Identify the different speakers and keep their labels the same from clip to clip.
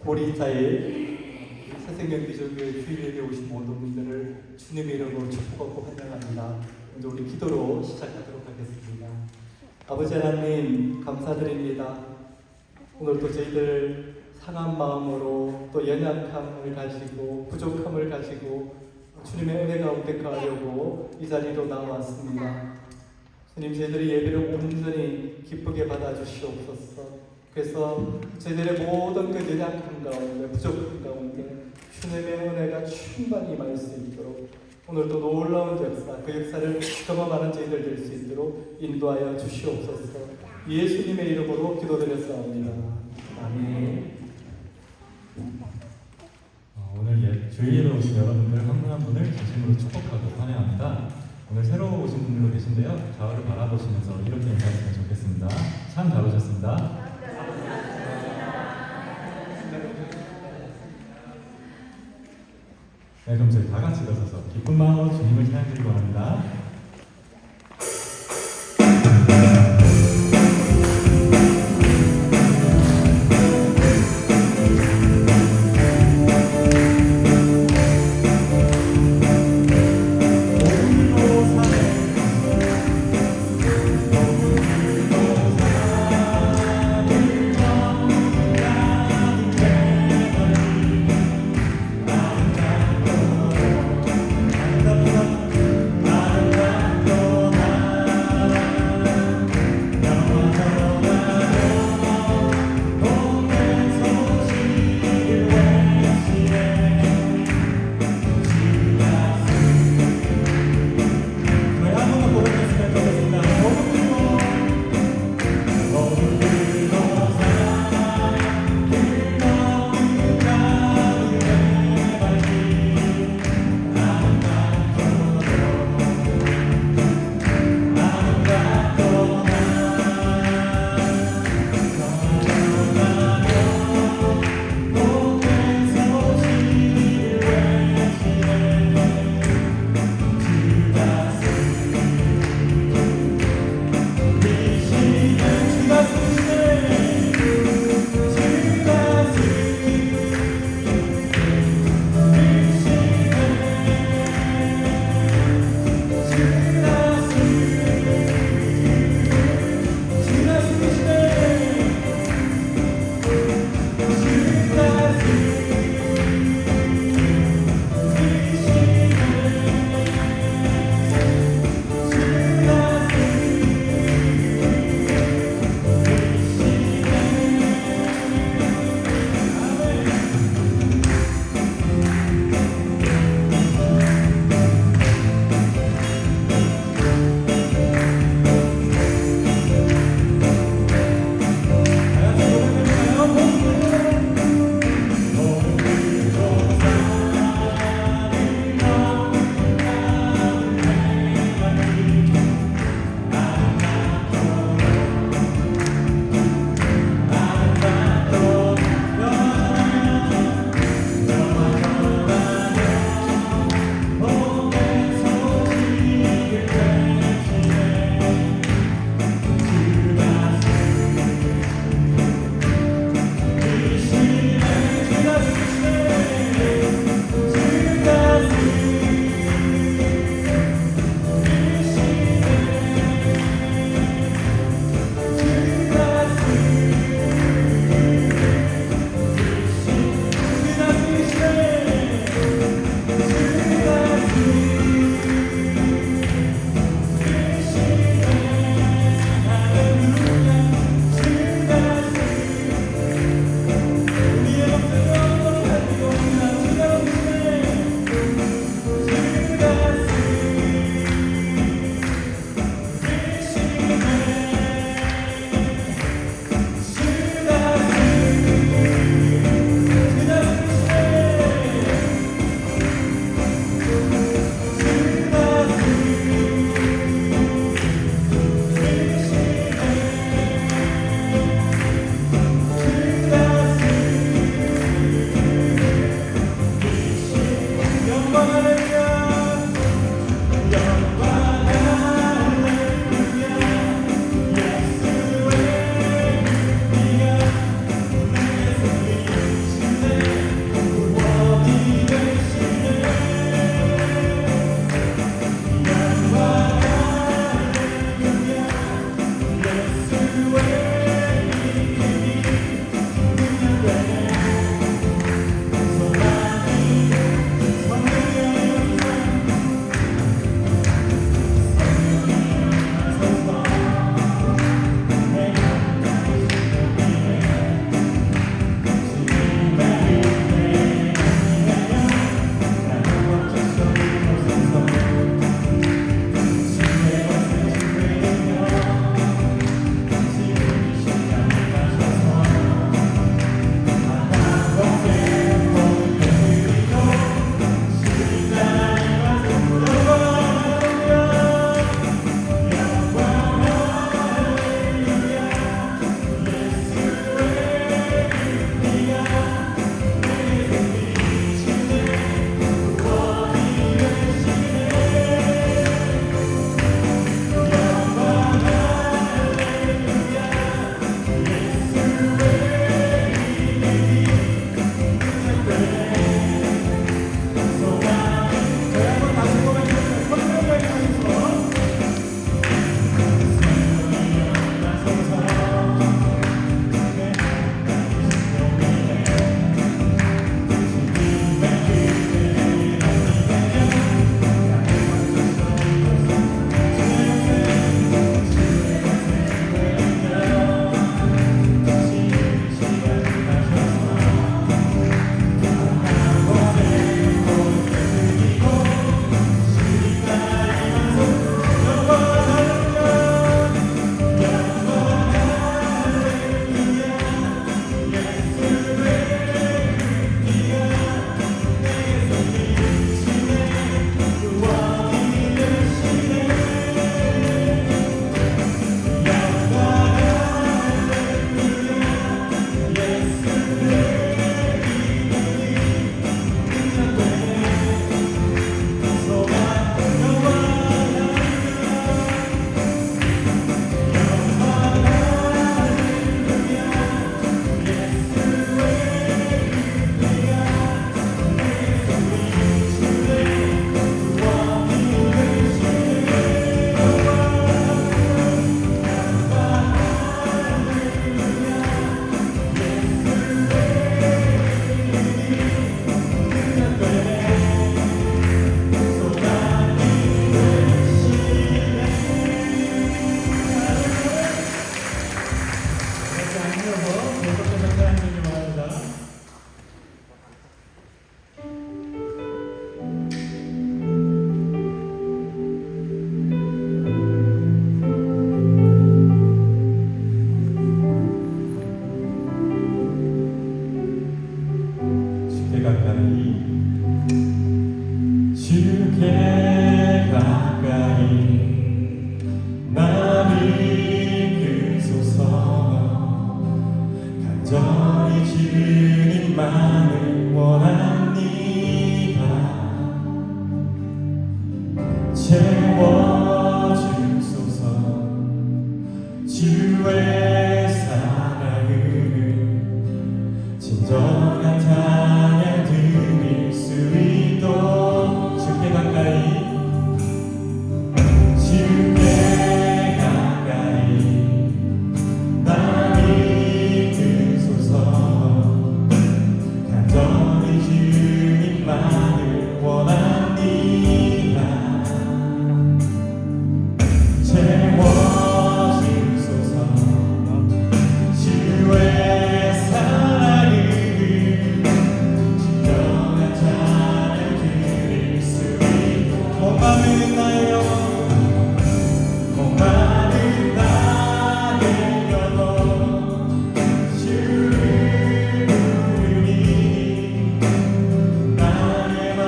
Speaker 1: 보리자의 새생명 비전교회 주일예배 오신 모든 분들을 주님의 이름으로 축복하고 환영합니다. 먼저 우리 기도로 시작하도록 하겠습니다. 아버지 하나님 감사드립니다. 오늘도 저희들 상한 마음으로 또 연약함을 가지고 부족함을 가지고 주님의 은혜 가운데 가려고 이 자리로 나왔습니다. 주님, 저희들의 예배를 온전히 기쁘게 받아주시옵소서. 그래서 저희들의 모든 그 연약함 가운데 부족함 가운데 주님의 은혜가 충만히 임할 수 있도록 오늘도 놀라운 역사, 그 역사를 경험하는 저희들 될 수 있도록 인도하여 주시옵소서. 예수님의 이름으로 기도드렸사옵니다. 아멘.
Speaker 2: 오늘 주일에 오신 여러분들 한 분 한 분을 진심으로 축복하고 환영합니다. 오늘 새로 오신 분들도 계신데요. 좌우를 바라보시면서 이렇게 인사하시면 좋겠습니다. 참 잘 오셨습니다. 네, 그럼 저희 다 같이 일어서서 기쁜 마음으로 주님을 찬양드리고 합니다.
Speaker 3: I
Speaker 2: 앉으셔서 계속해서 사랑해주시기 바랍니다. 주께 가까이 주께 가까이 나를 이끄소서 간절히 주님만을 원합니다. 채워주소서 주의 사랑을 진정한 찬양 드릴 수 있도록 주께 가까이 주께 가까이 나를 이끄소서 간절히 주님만을 원합니다. 채워주소서 주의 사랑을 진정한 찬양 드릴 수 있도록 목마른 나의 영혼 목마른 나의 영혼 주를 부르니 나의 맘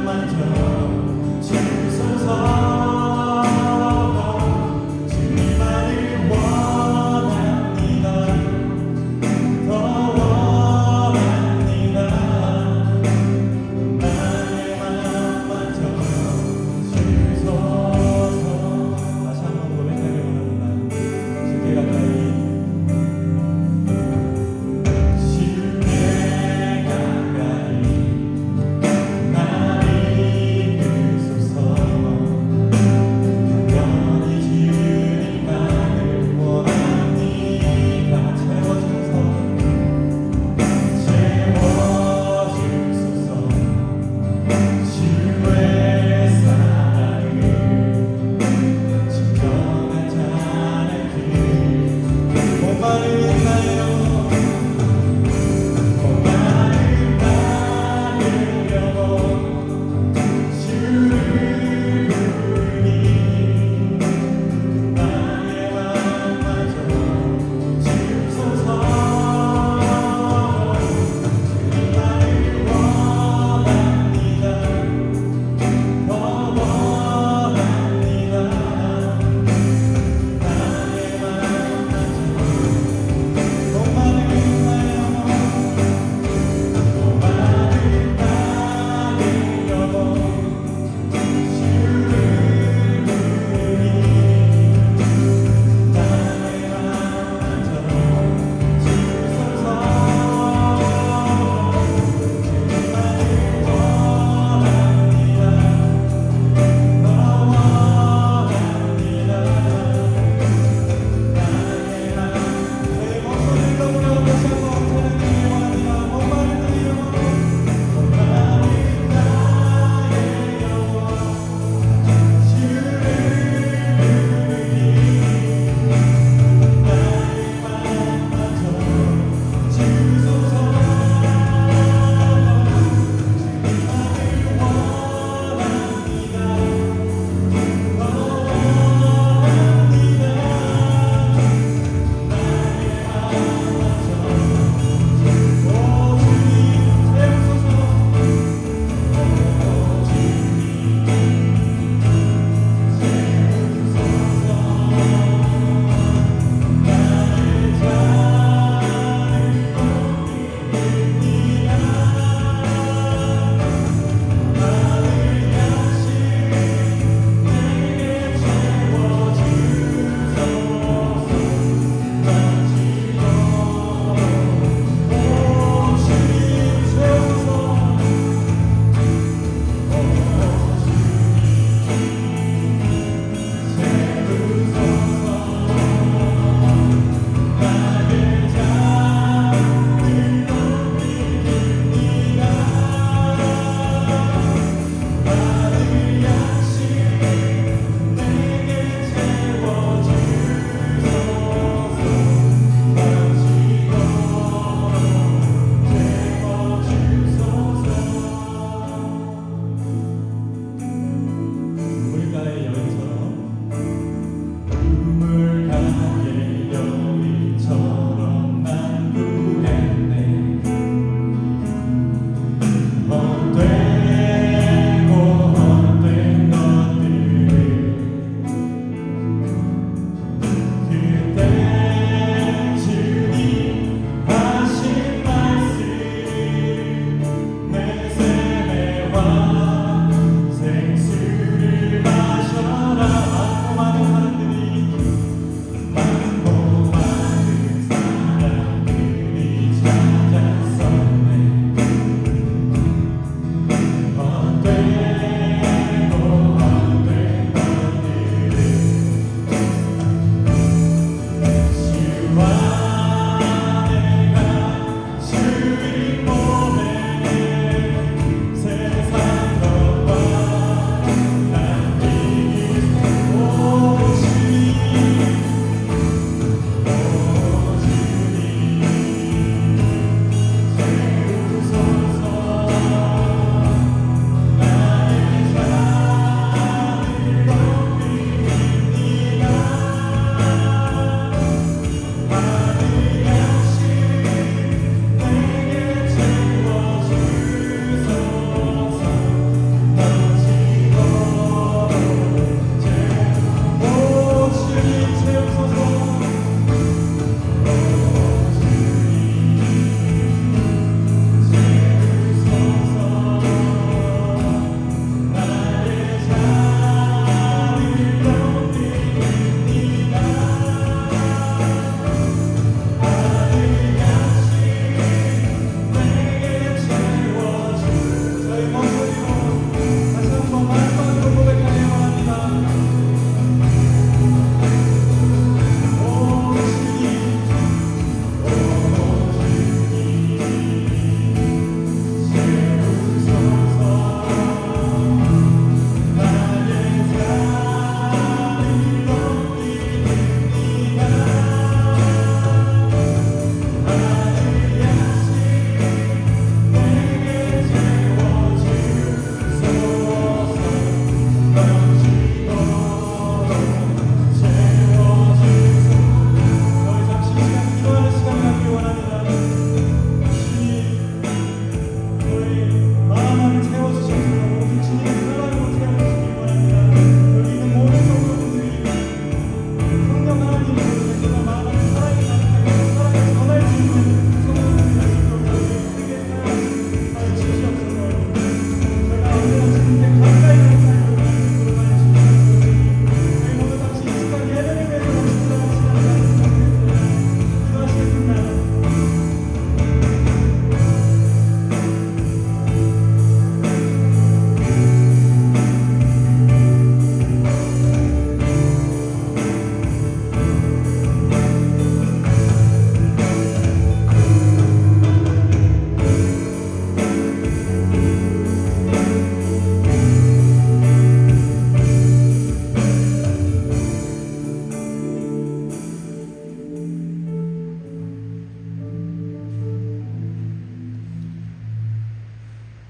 Speaker 2: 만져 주소서 주님만을 원합니다. 더 원합니다. 나의 맘 만져 주소서. 다시 한번 고백하기 원합니다. 주께 가까이 주께 가까이 나를 이끄소서 간절히 주님만을 원합니다. 채워주소서 채워주소서 주의 사랑을 진정한 찬양 드릴 목마른 나의 영혼 목마른 나의 영혼 주를 부르니 나의 맘 마저 주소서 주님만을 원합니다. 더 원합니다. 나의 맘 마저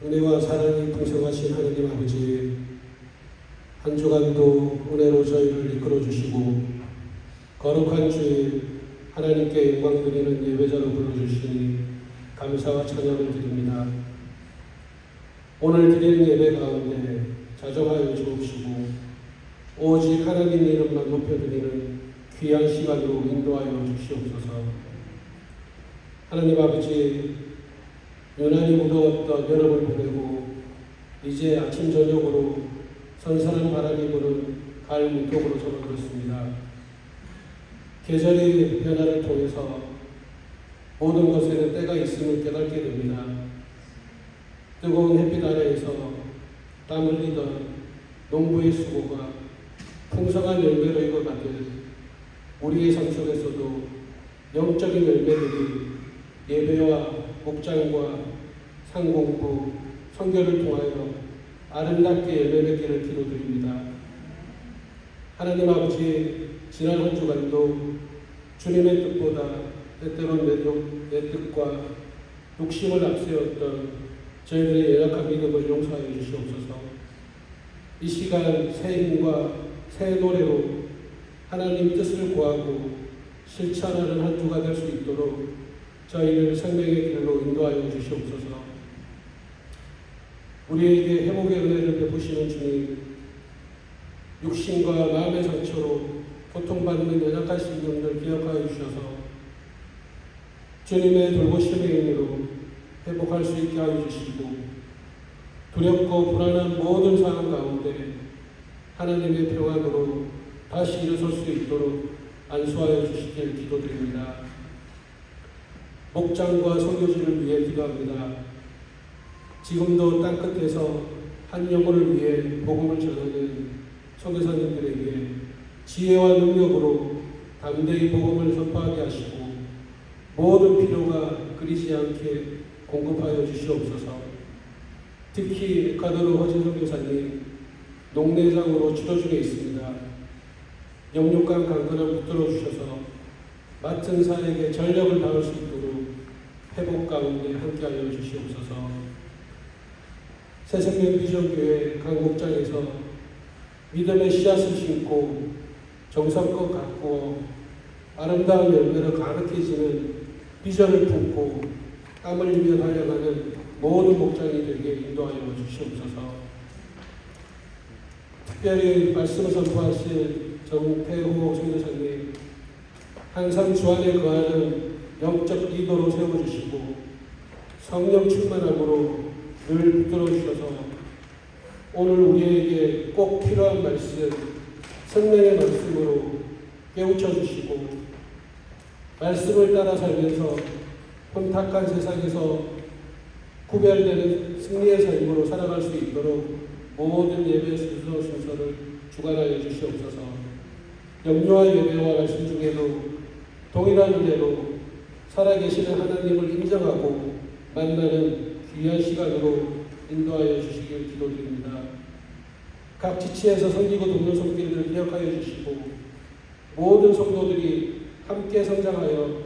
Speaker 3: 은혜와 사랑이 풍성하신 하나님 아버지, 한 주간도 은혜로 저희를 이끌어 주시고 거룩한 주일 하나님께 영광 드리는 예배자로 불러주시니 감사와 찬양을 드립니다. 오늘 드리는 예배 가운데 자정하여 주옵시고 오직 하나님 이름만 높여드리는 귀한 시간으로 인도하여 주시옵소서. 하나님 아버지, 유난히 무더웠던 여름을 보내고 이제 아침 저녁으로 선선한 바람이 부는 가을 문턱으로 접어들었습니다. 계절의 변화를 통해서 모든 것에는 때가 있음을 깨닫게 됩니다. 뜨거운 햇빛 아래에서 땀 흘리던 농부의 수고가 풍성한 열매로 익어가듯 우리의 삶 속에서도 영적인 열매들이 예배와 목장과 상공부, 성결을 통하여 아름답게 열매 맺기를 기도드립니다. 하나님 아버지, 지난 한 주간도 주님의 뜻보다 때때론 내 뜻과 욕심을 앞세웠던 저희들의 연약한 믿음을 용서하여 주시옵소서. 이 시간 새 힘과 새 노래로 하나님 뜻을 구하고 실천하는 한 주가 될 수 있도록 저희를 생명의 길로 인도하여 주시옵소서. 우리에게 회복의 은혜를 베푸시는 주님, 육신과 마음의 상처로 고통받는 연약한 심령들 기억하여 주셔서 주님의 돌보심의 힘으로 회복할 수 있게 하여 주시고 두렵고 불안한 모든 상황 가운데 하나님의 평안으로 다시 일어설 수 있도록 안수하여 주시길 기도드립니다. 목장과 선교지를 위해 기도합니다. 지금도 땅끝에서 한 영혼을 위해 복음을 전하는 선교사님들에게 지혜와 능력으로 담대히 복음을 전파하게 하시고 모든 필요가 그리지 않게 공급하여 주시옵소서. 특히 에콰도르 허진 선교사님 농내장으로 치료 중에 있습니다. 영육간 강건함 붙들어 주셔서 맡은 사에게 전력을 다할 수 있도록 회복 가운데 함께하여 주시옵소서. 새생명 비전교회 강목장에서 믿음의 씨앗을 심고 정성껏 가꾸어 아름다운 열매로 가득해지는 비전을 품고 땀을 흘려 달려가는 모든 목장이 되게 인도하여 주시옵소서. 특별히 말씀을 선포하실 정태호 선교사님, 항상 주 안에 거하는 영적 리더로 세워주시고 성령 충만함으로 늘 붙들어 주셔서 오늘 우리에게 꼭 필요한 말씀, 생명의 말씀으로 깨우쳐 주시고 말씀을 따라 살면서 혼탁한 세상에서 구별되는 승리의 삶으로 살아갈 수 있도록 모든 예배 순서를 주관하여 주시옵소서. 염려와 예배와 말씀 중에도 동일한 은혜로 살아계시는 하나님을 인정하고 만나는 귀한 시간으로 인도하여 주시길 기도드립니다. 각 지체에서 섬기고 돕는 손길을 기억하여 주시고 모든 성도들이 함께 성장하여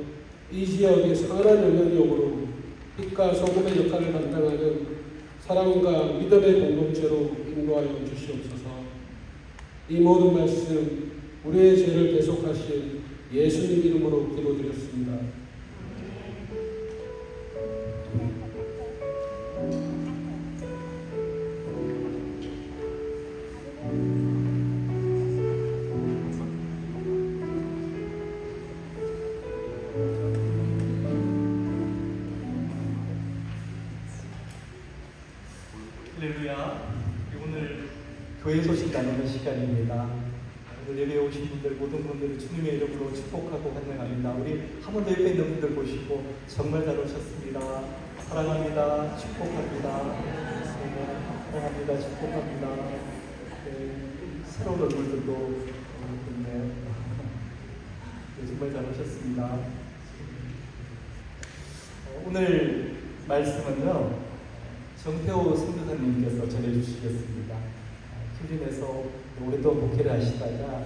Speaker 3: 이 지역의 선한 영향력으로 빛과 소금의 역할을 감당하는 사랑과 믿음의 공동체로 인도하여 주시옵소서. 이 모든 말씀 우리의 죄를 대속하신 예수님 이름으로 기도드렸습니다.
Speaker 1: 할렐루야. 오늘 교회 소식 나누는 시간입니다. 오늘 예배에 오신 분들 모든 분들을 주님의 이름으로 축복하고 환영합니다. 우리 한 번 더 옆에 있는 분들 보시고 정말 잘 오셨습니다. 사랑합니다. 축복합니다. 네, 사랑합니다. 축복합니다. 네, 새로운 얼굴들도 있네요. 네, 정말 잘 오셨습니다. 오늘 말씀은요, 정태호 선교사님께서 전해주시겠습니다. 필린에서 오랫동안 목회를 하시다가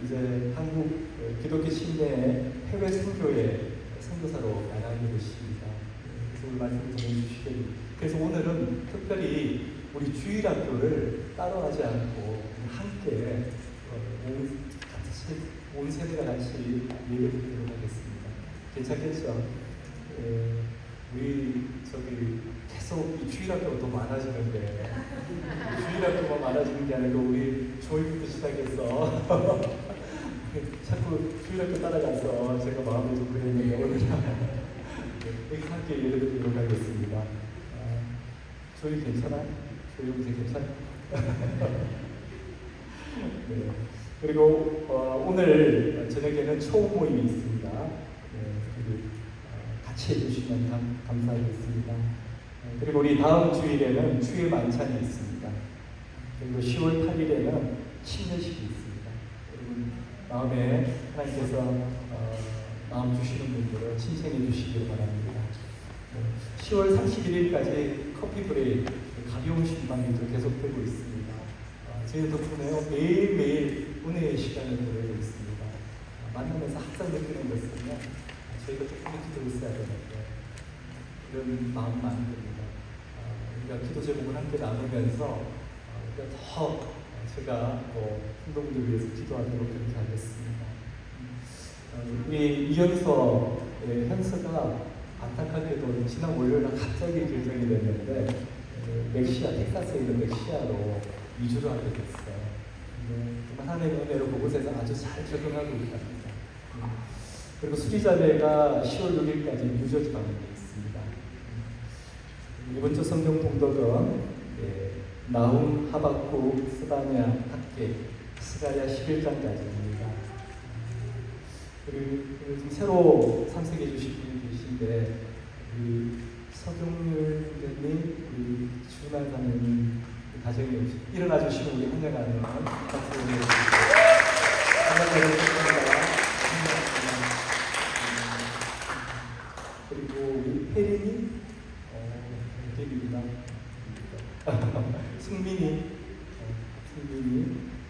Speaker 1: 이제 한국 기독교 신례 해외 선교회 선교사로 나가게 되십니다. 그래서 오늘 말씀을 전해주시게 됩니다. 그래서 오늘은 특별히 우리 주일학교를 따로 하지 않고 함께 온 세대가 같이 예배드리도록 하겠습니다. 괜찮겠죠? 우리 계속 이 주일학교가 더 많아지는데 주일학교가 많아지는 게 아니고 우리 조이부터 시작해서 자꾸 주일학교 따라가서 제가 마음에 좀 그랬는데 오늘 여기 함께 예배드리도록 하겠습니다. 조이 괜찮아? 조이 형제 괜찮아? 네. 그리고 오늘 저녁에는 초음 모임이 있습니다. 같이 해주시면 감사하겠습니다. 그리고 우리 다음 주일에는 주일 만찬이 있습니다. 그리고 10월 8일에는 침례식이 있습니다. 여러분 마음에 하나님께서 마음 주시는 분들을 신청해 주시길 바랍니다. 10월 31일까지 커피 브레이크 가벼운 신방기도 계속되고 있습니다. 저희 덕분에 매일매일 은혜의 시간을 보내고 있습니다. 만나면서 항상 느끼는 것은 저희가 조금 기도를 있어야 되는데 이런 마음만 듭니다. 우리가 기도 제목을 함께 나누면서 우리가 더 제가 성도분들 위해서 기도하도록 그렇게 하겠습니다. 우리 이현서의 현서가 안타깝게도 지난 월요일날 갑자기 결정이 됐는데 멕시아, 텍사스에 있는 멕시아로 이주를 하게 됐어요. 정말 하나님의 은혜로 그곳에서 아주 잘 적응하고 있답니다. 그리고 수리자매가 10월 6일까지 뉴저지 가는 게 있습니다. 이번 주 성경 봉독은 나훔, 하박국, 스바냐, 학계, 스가랴 11장까지입니다. 그리고 지금 새로 참석해 주신 분이 계신데 우리 서경률 선생님, 우리 주만 사모님 가정에 일어나 주시면 우리 환영하는 박수 보내주십시오. 그리고 우리 혜린이 혜린입니다. 승민이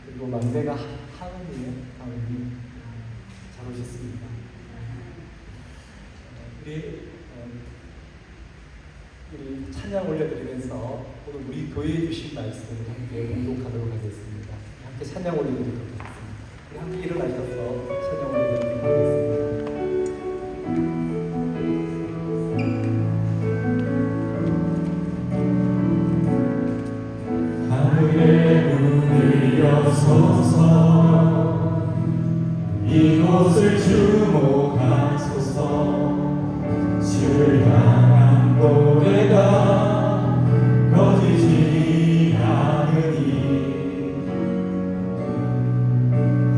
Speaker 1: 그리고 막내가 하은이에요. 하은이 잘 오셨습니다. 우리 찬양 올려드리면서 오늘 우리 교회에 주신 말씀을 함께 공독하도록 하겠습니다. 함께 찬양 올려드리도록 하겠습니다. 우리 함께 일어나셔서 찬양 올려드리도록 하겠습니다.
Speaker 2: 하늘의 문을 여소서 이곳을 주목하소서 주를 향한 노래가 꺼지지 않으니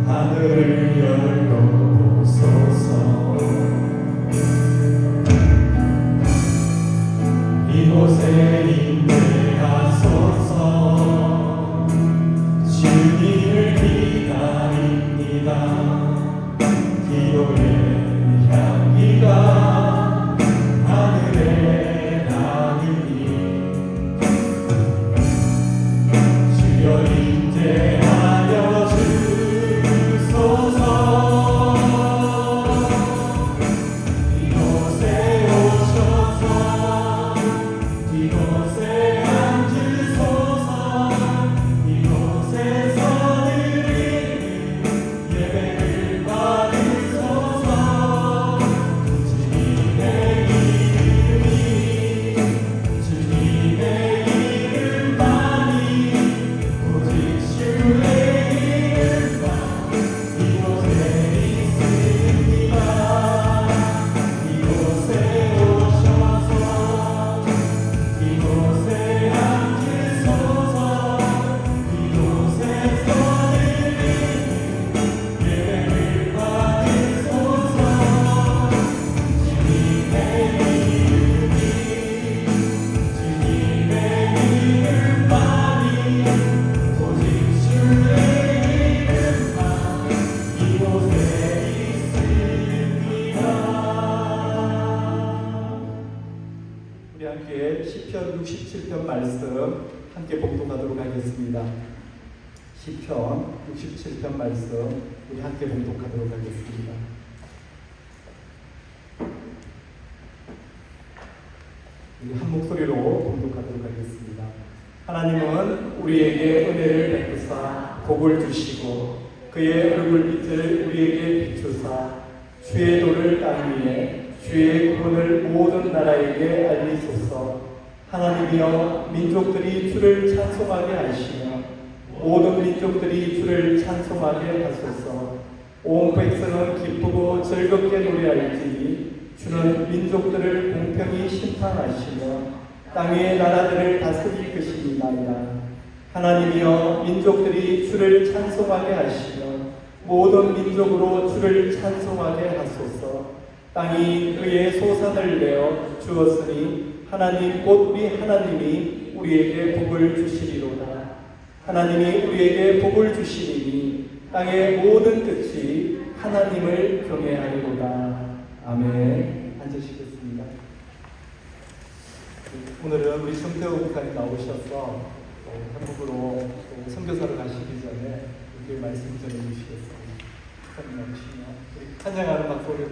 Speaker 2: 하늘을 열고 보소서 이곳에 임재하소서 주님을 기다립니다. 기도의 향기가 하늘에 닿으니 주여 임재하여 주소서 이곳에 오셔서 이곳에 앉으소서 이곳에서 드리는 예배를 받으소서 주님의 이름만이 오직 주의 이름만 이곳에 있습니다. 이곳에 오셔서 이곳에 앉으소서 이곳에서 드리는 예배를 받으소서 주님의 이름만이 오직 주의 이름만 이곳에 있습니다.
Speaker 1: 우리 함께 시편 67편 말씀 함께 봉독하도록 하겠습니다. 시편 67편 말씀 우리 함께 봉독하도록 하겠습니다. 우리 한 목소리로 봉독하도록 하겠습니다. 하나님은 우리에게 은혜를 베푸사 복을 주시고 그의 얼굴빛을 우리에게 비추사 주의 도를 땅 위에 주의 구원을 모든 나라에게 알리소서. 하나님이여 민족들이 주를 찬송하게 하시며 모든 민족들이 주를 찬송하게 하소서. 온 백성은 기쁘고 즐겁게 노래할지니 주는 민족들을 공평히 심판하시며 땅의 나라들을 다스릴 것이니이다. 하나님이여 민족들이 주를 찬송하게 하시며 모든 민족으로 주를 찬송하게 하소서. 땅이 그의 소산을 내어 주었으니 하나님 곧 우리 하나님이 우리에게 복을 주시리로다. 하나님이 우리에게 복을 주시리니 땅의 모든 끝이 하나님을 경외하리로다. 아멘. 앉으시겠습니다. 오늘은 우리 정태호 목사님 나오셔서 한국으로 선교사로 가시기 전에 이렇게 말씀 전해주시겠습니다. 목사님 나오시면 우리 환장하는 박수를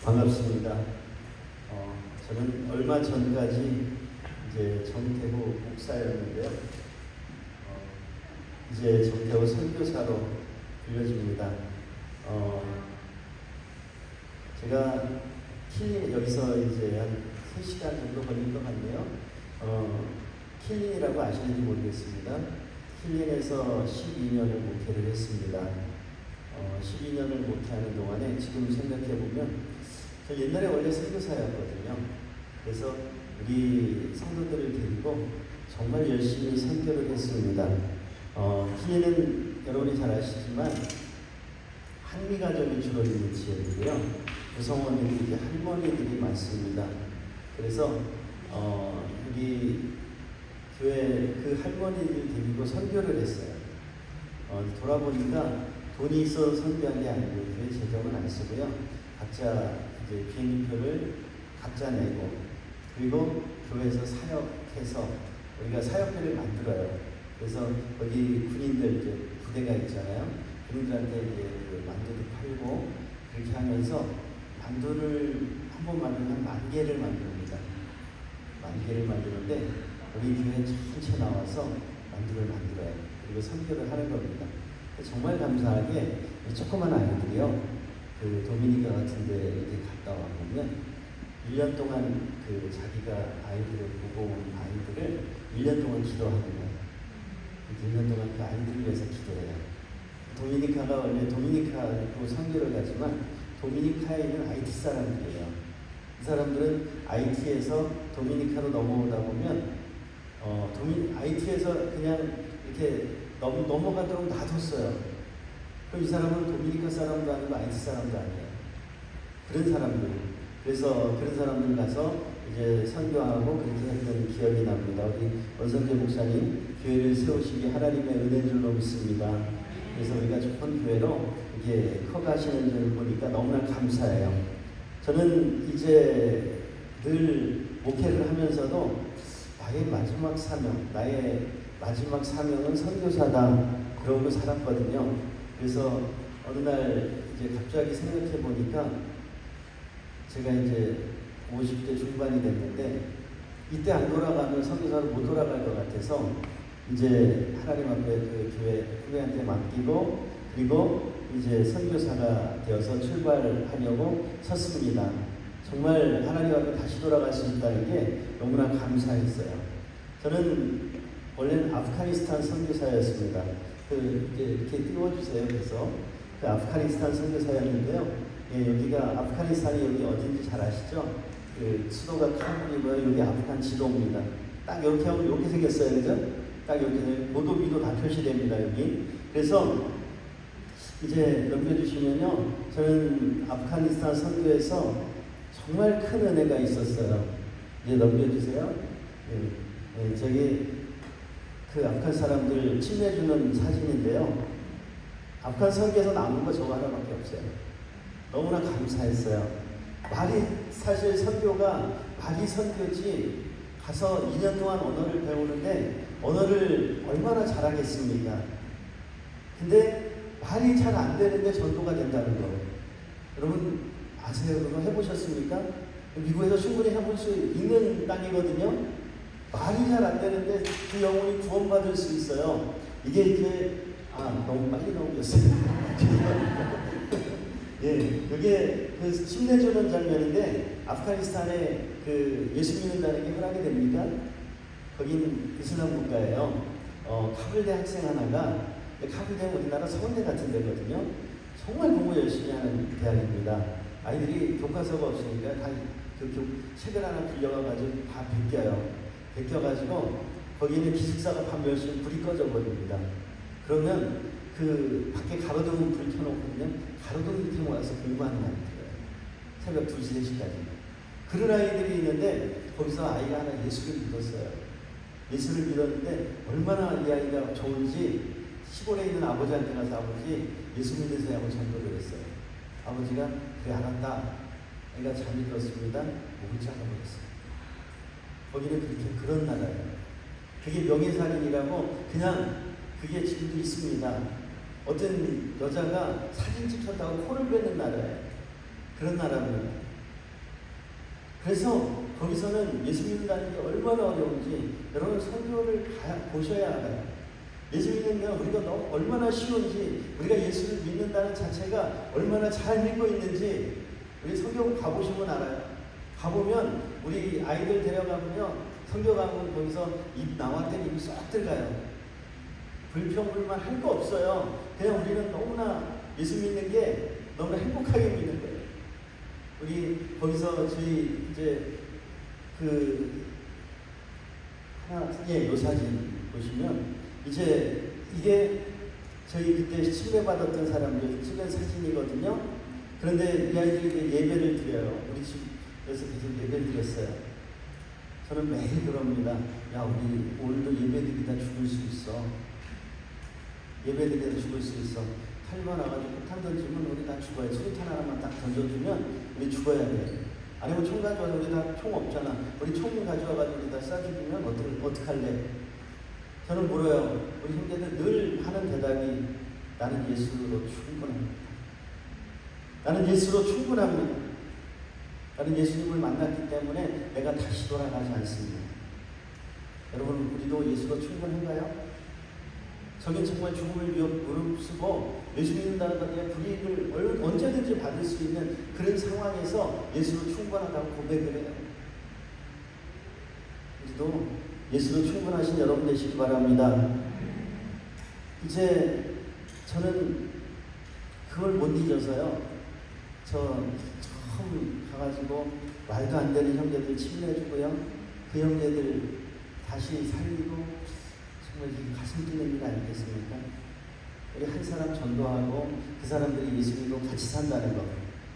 Speaker 4: 반갑습니다. 저는 얼마 전까지 이제 정태호 목사였는데요. 이제 정태호 선교사로 불려집니다. 제가 킬린 여기서 이제 한 3시간 정도 걸린 것 같네요. 킬린이라고 아시는지 모르겠습니다. 킬린에서 12년을 목회를 했습니다. 12년을 목회하는 동안에 지금 생각해보면 저 옛날에 원래 선교사였거든요. 그래서 우리 성도들을 데리고 정말 열심히 선교를 했습니다. 킬린은 여러분이 잘 아시지만 한미 가정이 주로 있는 지역이고요. 구성원들이 이제 할머니들이 많습니다. 그래서 우리 교회 그 할머니들 데리고 선교를 했어요. 돌아보니까 돈이 있어 선교한 게 아니고 교회 재정은 안 쓰고요. 각자 이제 비행기표를 각자 내고 그리고 교회에서 사역해서 우리가 사역회를 만들어요. 그래서 거기 군인들 이제 부대가 있잖아요. 군인들한테 이제 그 만두도 팔고 그렇게 하면서 만두를 한 번 만들면 10,000개를 만듭니다. 10,000개를 만드는데 우리 교회 전체 나와서 만두를 만들어요. 그리고 선교를 하는 겁니다. 정말 감사하게 조그만 아이들이요, 그 도미니카 같은 데 이렇게 갔다 와 보면 1년 동안 그 자기가 아이들을 보고 온 아이들을 1년 동안 기도하는 거예요. 1년 동안 그 아이들을 위해서 기도해요. 도미니카가 원래 도미니카로 선교를 가지만 도미니카에 있는 IT 사람들이에요. 이 사람들은 IT에서 도미니카로 넘어오다 보면 IT에서 그냥 이렇게 넘어가도록 놔뒀어요. 그럼 이 사람은 도미니카 사람도 아니고 IT 사람도 아니에요. 그런 사람들. 그래서 그런 사람들 가서 이제 선교하고 그렇게 했던 기억이 납니다. 우리 원성재 목사님 교회를 세우시기 하나님의 은혜인 줄로 믿습니다. 그래서 우리가 좋은 교회로 이렇게 커가시는 줄 보니까 너무나 감사해요. 저는 이제 늘 목회를 하면서도 나의 마지막 사명은 선교사다 그러고 살았거든요. 그래서 어느 날 이제 갑자기 생각해 보니까 제가 이제 50대 중반이 됐는데 이때 안 돌아가면 선교사로 못 돌아갈 것 같아서 이제 하나님 앞에 그 교회 후배한테 맡기고 그리고 이제 선교사가 되어서 출발하려고 섰습니다. 정말 하나님 앞에 다시 돌아갈 수 있다는 게 너무나 감사했어요. 저는 원래는 아프가니스탄 선교사였습니다. 이렇게 띄워주세요. 그래서 그 아프가니스탄 선교사였는데요. 예, 여기가 아프가니스탄이 여기 어딘지 잘 아시죠? 그 수도가 카불이고요. 여기 아프간 지도입니다. 딱 이렇게 하면 이렇게 생겼어요, 그죠? 딱 이렇게 고도 위도 다 표시됩니다, 여기. 그래서 이제 넘겨주시면요, 저는 아프가니스탄 선교에서 정말 큰 은혜가 있었어요. 이제 넘겨주세요. 예, 저기 그 아프간 사람들 침례주는 사진인데요. 아프간 선교에서 남은 거 저거 하나밖에 없어요. 너무나 감사했어요. 사실 선교가 말이 선교지 가서 2년 동안 언어를 배우는데 언어를 얼마나 잘하겠습니까? 근데 말이 잘 안 되는데 전도가 된다는 거. 여러분 아세요? 그거 해보셨습니까? 미국에서 충분히 해볼 수 있는 땅이거든요. 말이 잘 안 되는데 그 영혼이 구원받을 수 있어요. 이게 이제 너무 빨리 넘겼어요. 예, 이게 그 침례주는 장면인데 아프가니스탄에 그 예수 믿는다는 게 허락이 됩니까? 거기는 이슬람 국가예요. 카불대 학생 하나가 카불대는 우리나라 서울대 같은 데거든요. 정말 공부 열심히 하는 대학입니다. 아이들이 교과서가 없으니까 다 책을 하나 빌려가가지고 다 베껴가지고 거기는 기숙사가 밤 10시에 불이 꺼져 버립니다. 그러면 그 밖에 가로등 불 켜놓거든요. 가로등 밑에 모아서 공부하는 아이들이에요. 새벽 2시, 3시까지. 그런 아이들이 있는데 거기서 아이가 하나 예수를 믿었어요. 예수를 믿었는데 얼마나 이 아이가 좋은지 시골에 있는 아버지한테 가서 아버지 예수 믿으세요 하고 전도를 했어요. 아버지가 그래 알았다. 애가 잠이 들었습니다. 목을 잘라버렸어요. 거기는 그런 나라예요. 그게 명예살인이라고 그냥 그게 지금도 있습니다. 어떤 여자가 사진 찍혔다고 코를 베는 나라예요. 그런 나라입니다. 그래서 거기서는 예수 믿는다는 게 얼마나 어려운지 여러분 설교를 보셔야 알아요. 예수 믿는 게 우리가 얼마나 쉬운지 우리가 예수를 믿는다는 자체가 얼마나 잘 믿고 있는지 우리 성경 가보시면 알아요. 가보면 우리 아이들 데려가면요 성경 가면 거기서 입 나왔더니 입이 쏙 들어가요. 불평불만 할 거 없어요. 그냥 우리는 너무나 예수 믿는 게 너무나 행복하게 믿는 거예요. 우리 거기서 저희 이제 요 사진 보시면 이제 이게 저희 그때 침례받았던 사람들 찍은 사진이거든요. 그런데 이 아이들이 예배를 드려요. 우리 집에서 계속 예배를 드렸어요. 저는 매일 그럽니다. 야 우리 오늘도 예배 드리다 죽을 수 있어. 예배 드리다 죽을 수 있어. 칼만 와가지고 폭탄 던지면 우리 다 죽어요. 수류탄 하나만 딱 던져주면 우리 죽어야 돼. 아니면 총 가져와서 우리 다 총 없잖아. 우리 총 가져와가지고 우리 다 쏴죽이면 어떡할래? 저는 물어요. 우리 형제들 늘 하는 대답이 나는 예수로 충분합니다. 나는 예수로 충분합니다. 나는 예수님을 만났기 때문에 내가 다시 돌아가지 않습니다. 여러분 우리도 예수로 충분한가요? 저긴 정말 죽음을 무릅쓰고 예수 믿는다는 것에 불이익을 언제든지 받을 수 있는 그런 상황에서 예수로 충분하다고 고백을 해요. 우리도 예수로 충분하신 여러분 되시기 바랍니다. 이제 저는 그걸 못 잊어서요. 저 처음 가가지고 말도 안 되는 형제들 침례해주고요. 그 형제들 다시 살리고 정말 가슴 뛰는 일 아니겠습니까? 우리 한 사람 전도하고 그 사람들이 예수 믿고 같이 산다는 것,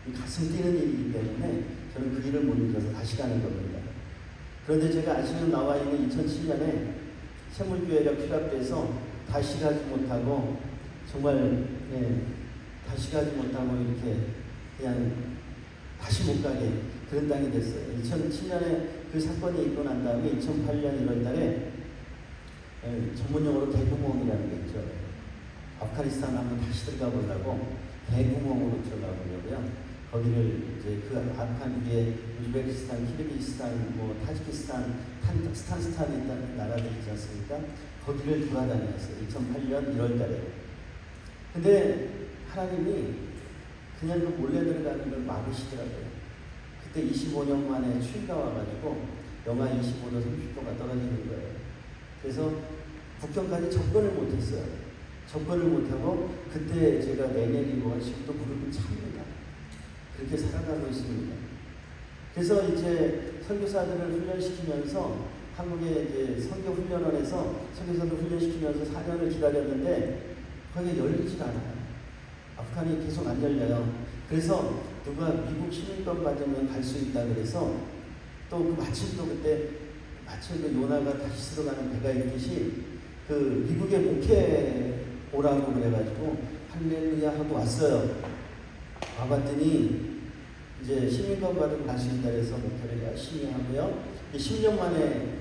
Speaker 4: 이 가슴 뛰는 일이기 때문에 저는 그 일을 못 잊어서 다시 가는 겁니다. 그런데 제가 아시는 나와 있는 2007년에 세물교회가 필요합돼서 다시 가지 못하고 정말 다시 가지 못하고 이렇게 그냥 다시 못 가게 그런 땅이 됐어요. 2007년에 그 사건이 있고 난 다음에 2008년 1월 달에 전문용어로 대구멍이라는 게 있죠. 아프가니스탄 한번 다시 들어가 보려고 대구멍으로 들어가 보려고요. 거기를 이제 그 아프간 위에 우즈베키스탄, 키르기스탄, 타지키스탄, 스탄 있다는 나라들 있지 않습니까? 거기를 돌아다녔어요. 2008년 1월 달에. 근데 하나님이 그냥 그 몰래 들어가는 걸 막으시더라고요. 그때 25년 만에 추위가 와가지고 영하 25도, 30도가 떨어지는 거예요. 그래서 국경까지 접근을 못했어요. 접근을 못하고 그때 제가 내년이고 지금도 무릎을 찹니다. 그렇게 살아가고 있습니다. 그래서 이제 선교사들을 훈련시키면서 한국의 이제 선교훈련원에서 선교사들 훈련시키면서 4년을 기다렸는데 거기에 열리질 않아요. 아프간이 계속 안 열려요. 그래서 누가 미국 시민권 받으면 갈 수 있다 그래서 또 그 마침 또 그때 마침 그 요나가 다시 들어가는 배가 있듯이 그 미국의 목회 오라고 그래가지고 할렐루야 하고 왔어요. 와봤더니 이제 시민권 받으면 갈 수 있다 그래서 목회를 열심히 하고요. 10년 만에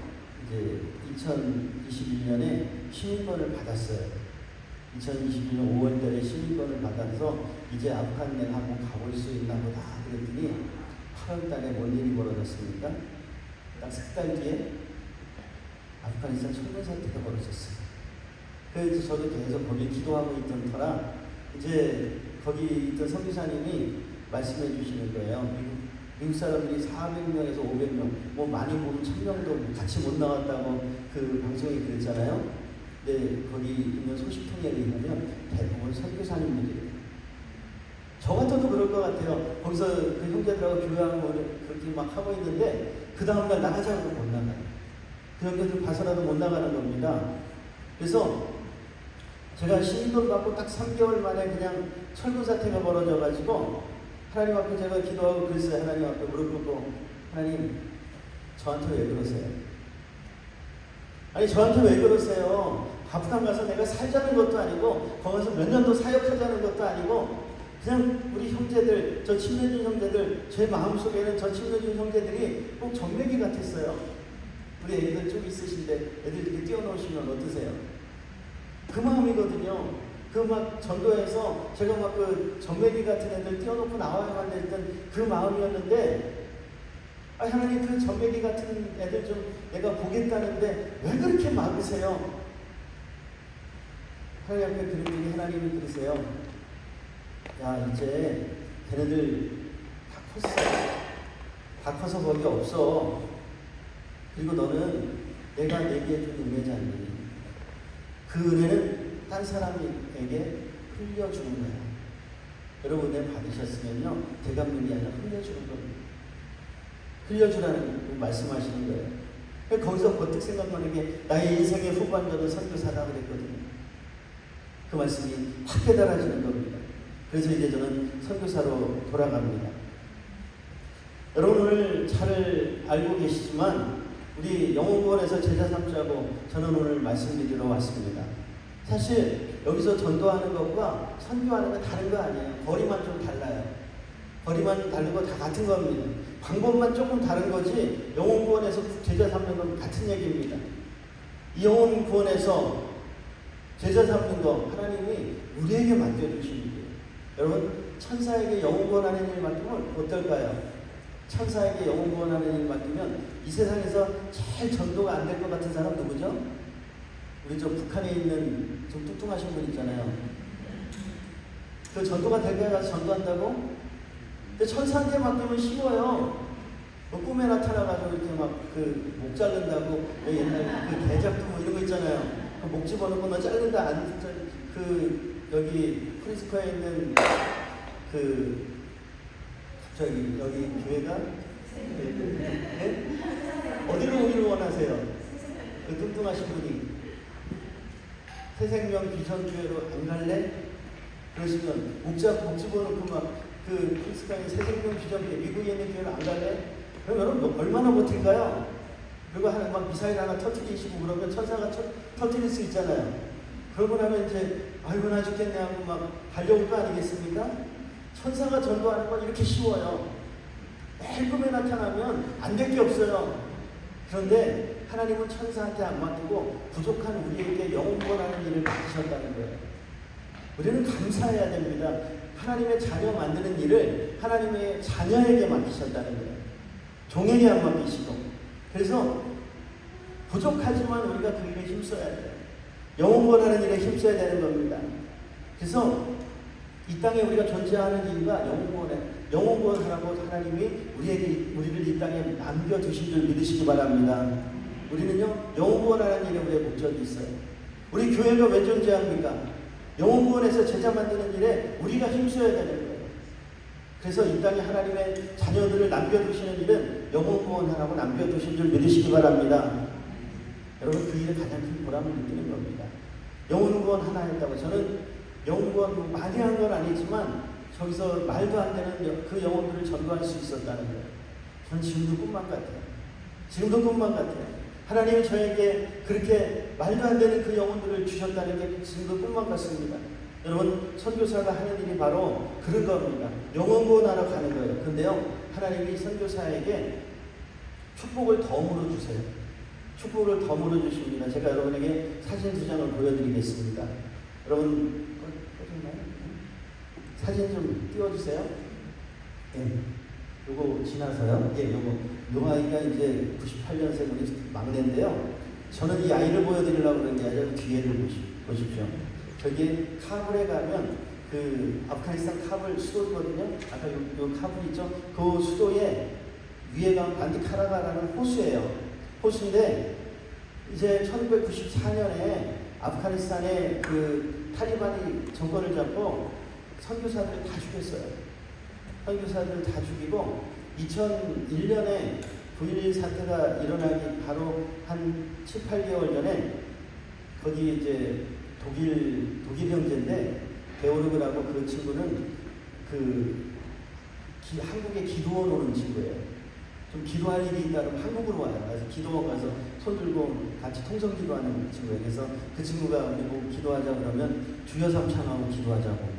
Speaker 4: 이제 2021년에 시민권을 받았어요. 2021년 5월달에 시민권을 받아서 이제 아프간 내가 한번 가볼 수 있나 보다 그랬더니 8월달에 뭔 일이 벌어졌습니까? 딱 3달 뒤에 아프가니스탄 총군 사태가 벌어졌어요. 그래서 저도 계속 거기 기도하고 있던 터라 이제 거기 있던 선교사님이 말씀해 주시는 거예요. 미국 사람들이 400명에서 500명, 뭐 많이 보면 1000명도 같이 못 나왔다고 그 방송에 그랬잖아요. 근데 거기 있는 소식통에 의하면 대부분 선교사님들이에요. 저 같아도 그럴 것 같아요. 거기서 그 형제들하고 교회하고 그렇게 막 하고 있는데 그 다음날 나가자고 못 나가요. 그 형제들 봐서라도 못 나가는 겁니다. 그래서 제가 시민권 받고 딱 3개월 만에 그냥 철거 사태가 벌어져가지고 하나님 앞에 제가 기도하고 그랬어요. 하나님 앞에 무릎 꿇고 하나님 저한테 왜 그러세요? 아니 저한테 왜 그러세요? 아프간 가서 내가 살자는 것도 아니고 거기서 몇 년도 사역하자는 것도 아니고 그냥 우리 형제들, 저 친려준 형제들, 제 마음속에는 저 친려준 형제들이 꼭 정맥이 같았어요. 우리 애들 좀 있으신데 애들 이렇게 띄워놓으시면 어떠세요? 그 마음이거든요. 그 막 전도에서 제가 막 그 정맥이 같은 애들 띄워놓고 나와야만 했던 그 마음이었는데 하나님 그 정맥이 같은 애들 좀 내가 보겠다는데 왜 그렇게 막으세요? 하나님 앞에 그랬더니 하나님이 그러세요. 야 이제 걔네들 다 컸어. 다 커서 거기 없어. 그리고 너는 내가 내게 준 은혜잖니. 그 은혜는 딴 사람에게 흘려주는 거야. 여러분 은혜 받으셨으면요 대감문이 아니라 흘려주는 겁니다. 흘려주라는 말씀하시는 거예요. 거기서 버뜩 생각나는 게 나의 인생의 후반전은 선교사다 그랬거든요. 그 말씀이 확 깨달아지는 겁니다. 그래서 이제 저는 선교사로 돌아갑니다. 여러분 오늘 잘 알고 계시지만 우리 영혼구원에서 제자 삼자고 저는 오늘 말씀드리러 왔습니다. 사실 여기서 전도하는 것과 선교하는 건 다른 거 아니에요. 거리만 좀 달라요. 거리만 다르고 다 같은 겁니다. 방법만 조금 다른 거지 영혼구원에서 제자 삼는 건 같은 얘기입니다. 이 영혼구원에서 제자 삼는 거 하나님이 우리에게 맡겨주시는 거예요. 여러분 천사에게 영혼구원하는 일 맡기면 어떨까요? 천사에게 영혼구원하는 일 맡기면 이 세상에서 제일 전도가 안 될 것 같은 사람 누구죠? 우리 저 북한에 있는 좀 뚱뚱하신 분 있잖아요. 그 전도가 대교에 가서 전도한다고? 근데 천사한테 맡기면 쉬워요. 뭐 꿈에 나타나가지고 이렇게 막 그 목 자른다고 옛날 그 대작도 뭐 이런 거 있잖아요. 그 목 집어넣고 너 자른다 안 그 여기 프린스코에 있는 그 저기 여기 교회가 네? 어디로 오기를 원하세요? 그 뚱뚱하신 분이 새생명 비전교회로 안 갈래? 그러시면 목 집어넣고 막 그 프린스코에 새생명 비전교회 미국에 있는 교회로 안 갈래? 그럼 여러분 얼마나 버틸까요? 그리고 하나 막 미사일 하나 터뜨리시고 그러면 천사가 터뜨릴 수 있잖아요. 그러고 나면 이제 아이고 나 죽겠네 하고 막 달려올 거 아니겠습니까? 천사가 전도하는 건 이렇게 쉬워요. 매일 꿈에 나타나면 안 될 게 없어요. 그런데 하나님은 천사한테 안 맡기고 부족한 우리에게 영혼구원하는 일을 맡기셨다는 거예요. 우리는 감사해야 됩니다. 하나님의 자녀 만드는 일을 하나님의 자녀에게 맡기셨다는 거예요. 종에게 안 맡기시고. 그래서 부족하지만 우리가 그 일에 힘써야 돼요. 영혼구원하는 일에 힘써야 되는 겁니다. 그래서 이 땅에 우리가 존재하는 이유가 영혼구원하라고 하나님이 우리를 이 땅에 남겨두신 줄 믿으시기 바랍니다. 우리는요 영혼구원하는 일에 우리의 목적이 있어요. 우리 교회가 왜 존재합니까? 영혼구원에서 제자 만드는 일에 우리가 힘써야 되는 거예요. 그래서 이 땅에 하나님의 자녀들을 남겨두시는 일은 영혼구원하라고 남겨두신 줄 믿으시기 바랍니다. 여러분 그 일에 가장 큰 보람을 느끼는 겁니다. 영혼구원 하나 했다고 저는 영혼구원 많이 한 건 아니지만 저기서 말도 안 되는 그 영혼들을 전도할 수 있었다는 거예요. 저는 지금도 꿈만 같아요. 지금도 꿈만 같아요. 하나님이 저에게 그렇게 말도 안 되는 그 영혼들을 주셨다는 게 지금도 꿈만 같습니다. 여러분 선교사가 하는 일이 바로 그런 겁니다. 영혼구원하러 가는 거예요. 근데요 하나님이 선교사에게 축복을 덤으로 주세요. 축복을 덤으로 주십니다. 제가 여러분에게 사진 2장을 보여드리겠습니다. 여러분 꺼졌나요? 사진 좀 띄워주세요. 예, 요거 지나서요. 예, 요 아이가 이제 98년생 우리 막내인데요. 저는 이 아이를 보여드리려고 그런 게 아니라 뒤에를 보십시오. 저기 카불에 가면 그 아프가니스탄 카불 수도거든요. 아까 요 카불 있죠? 그 수도에 위에 가면 반디카라가라는 호수예요. 호수인데 이제 1994년에 아프가니스탄에 그 탈리반이 정권을 잡고 선교사들을 다 죽였어요. 선교사들을 다 죽이고 2001년에 9.11 사태가 일어나기 바로 한 7, 8개월 전에 거기 이제 독일 형제인데 게오르그라고 그 친구는 한국에 기도원 오는 친구예요. 좀 기도할 일이 있다면 한국으로 와요. 그래서 기도원 가서 손 들고 같이 통성 기도하는 친구예요. 그래서 그 친구가 우리 보고 기도하자 그러면 주여 삼창하고 기도하자고.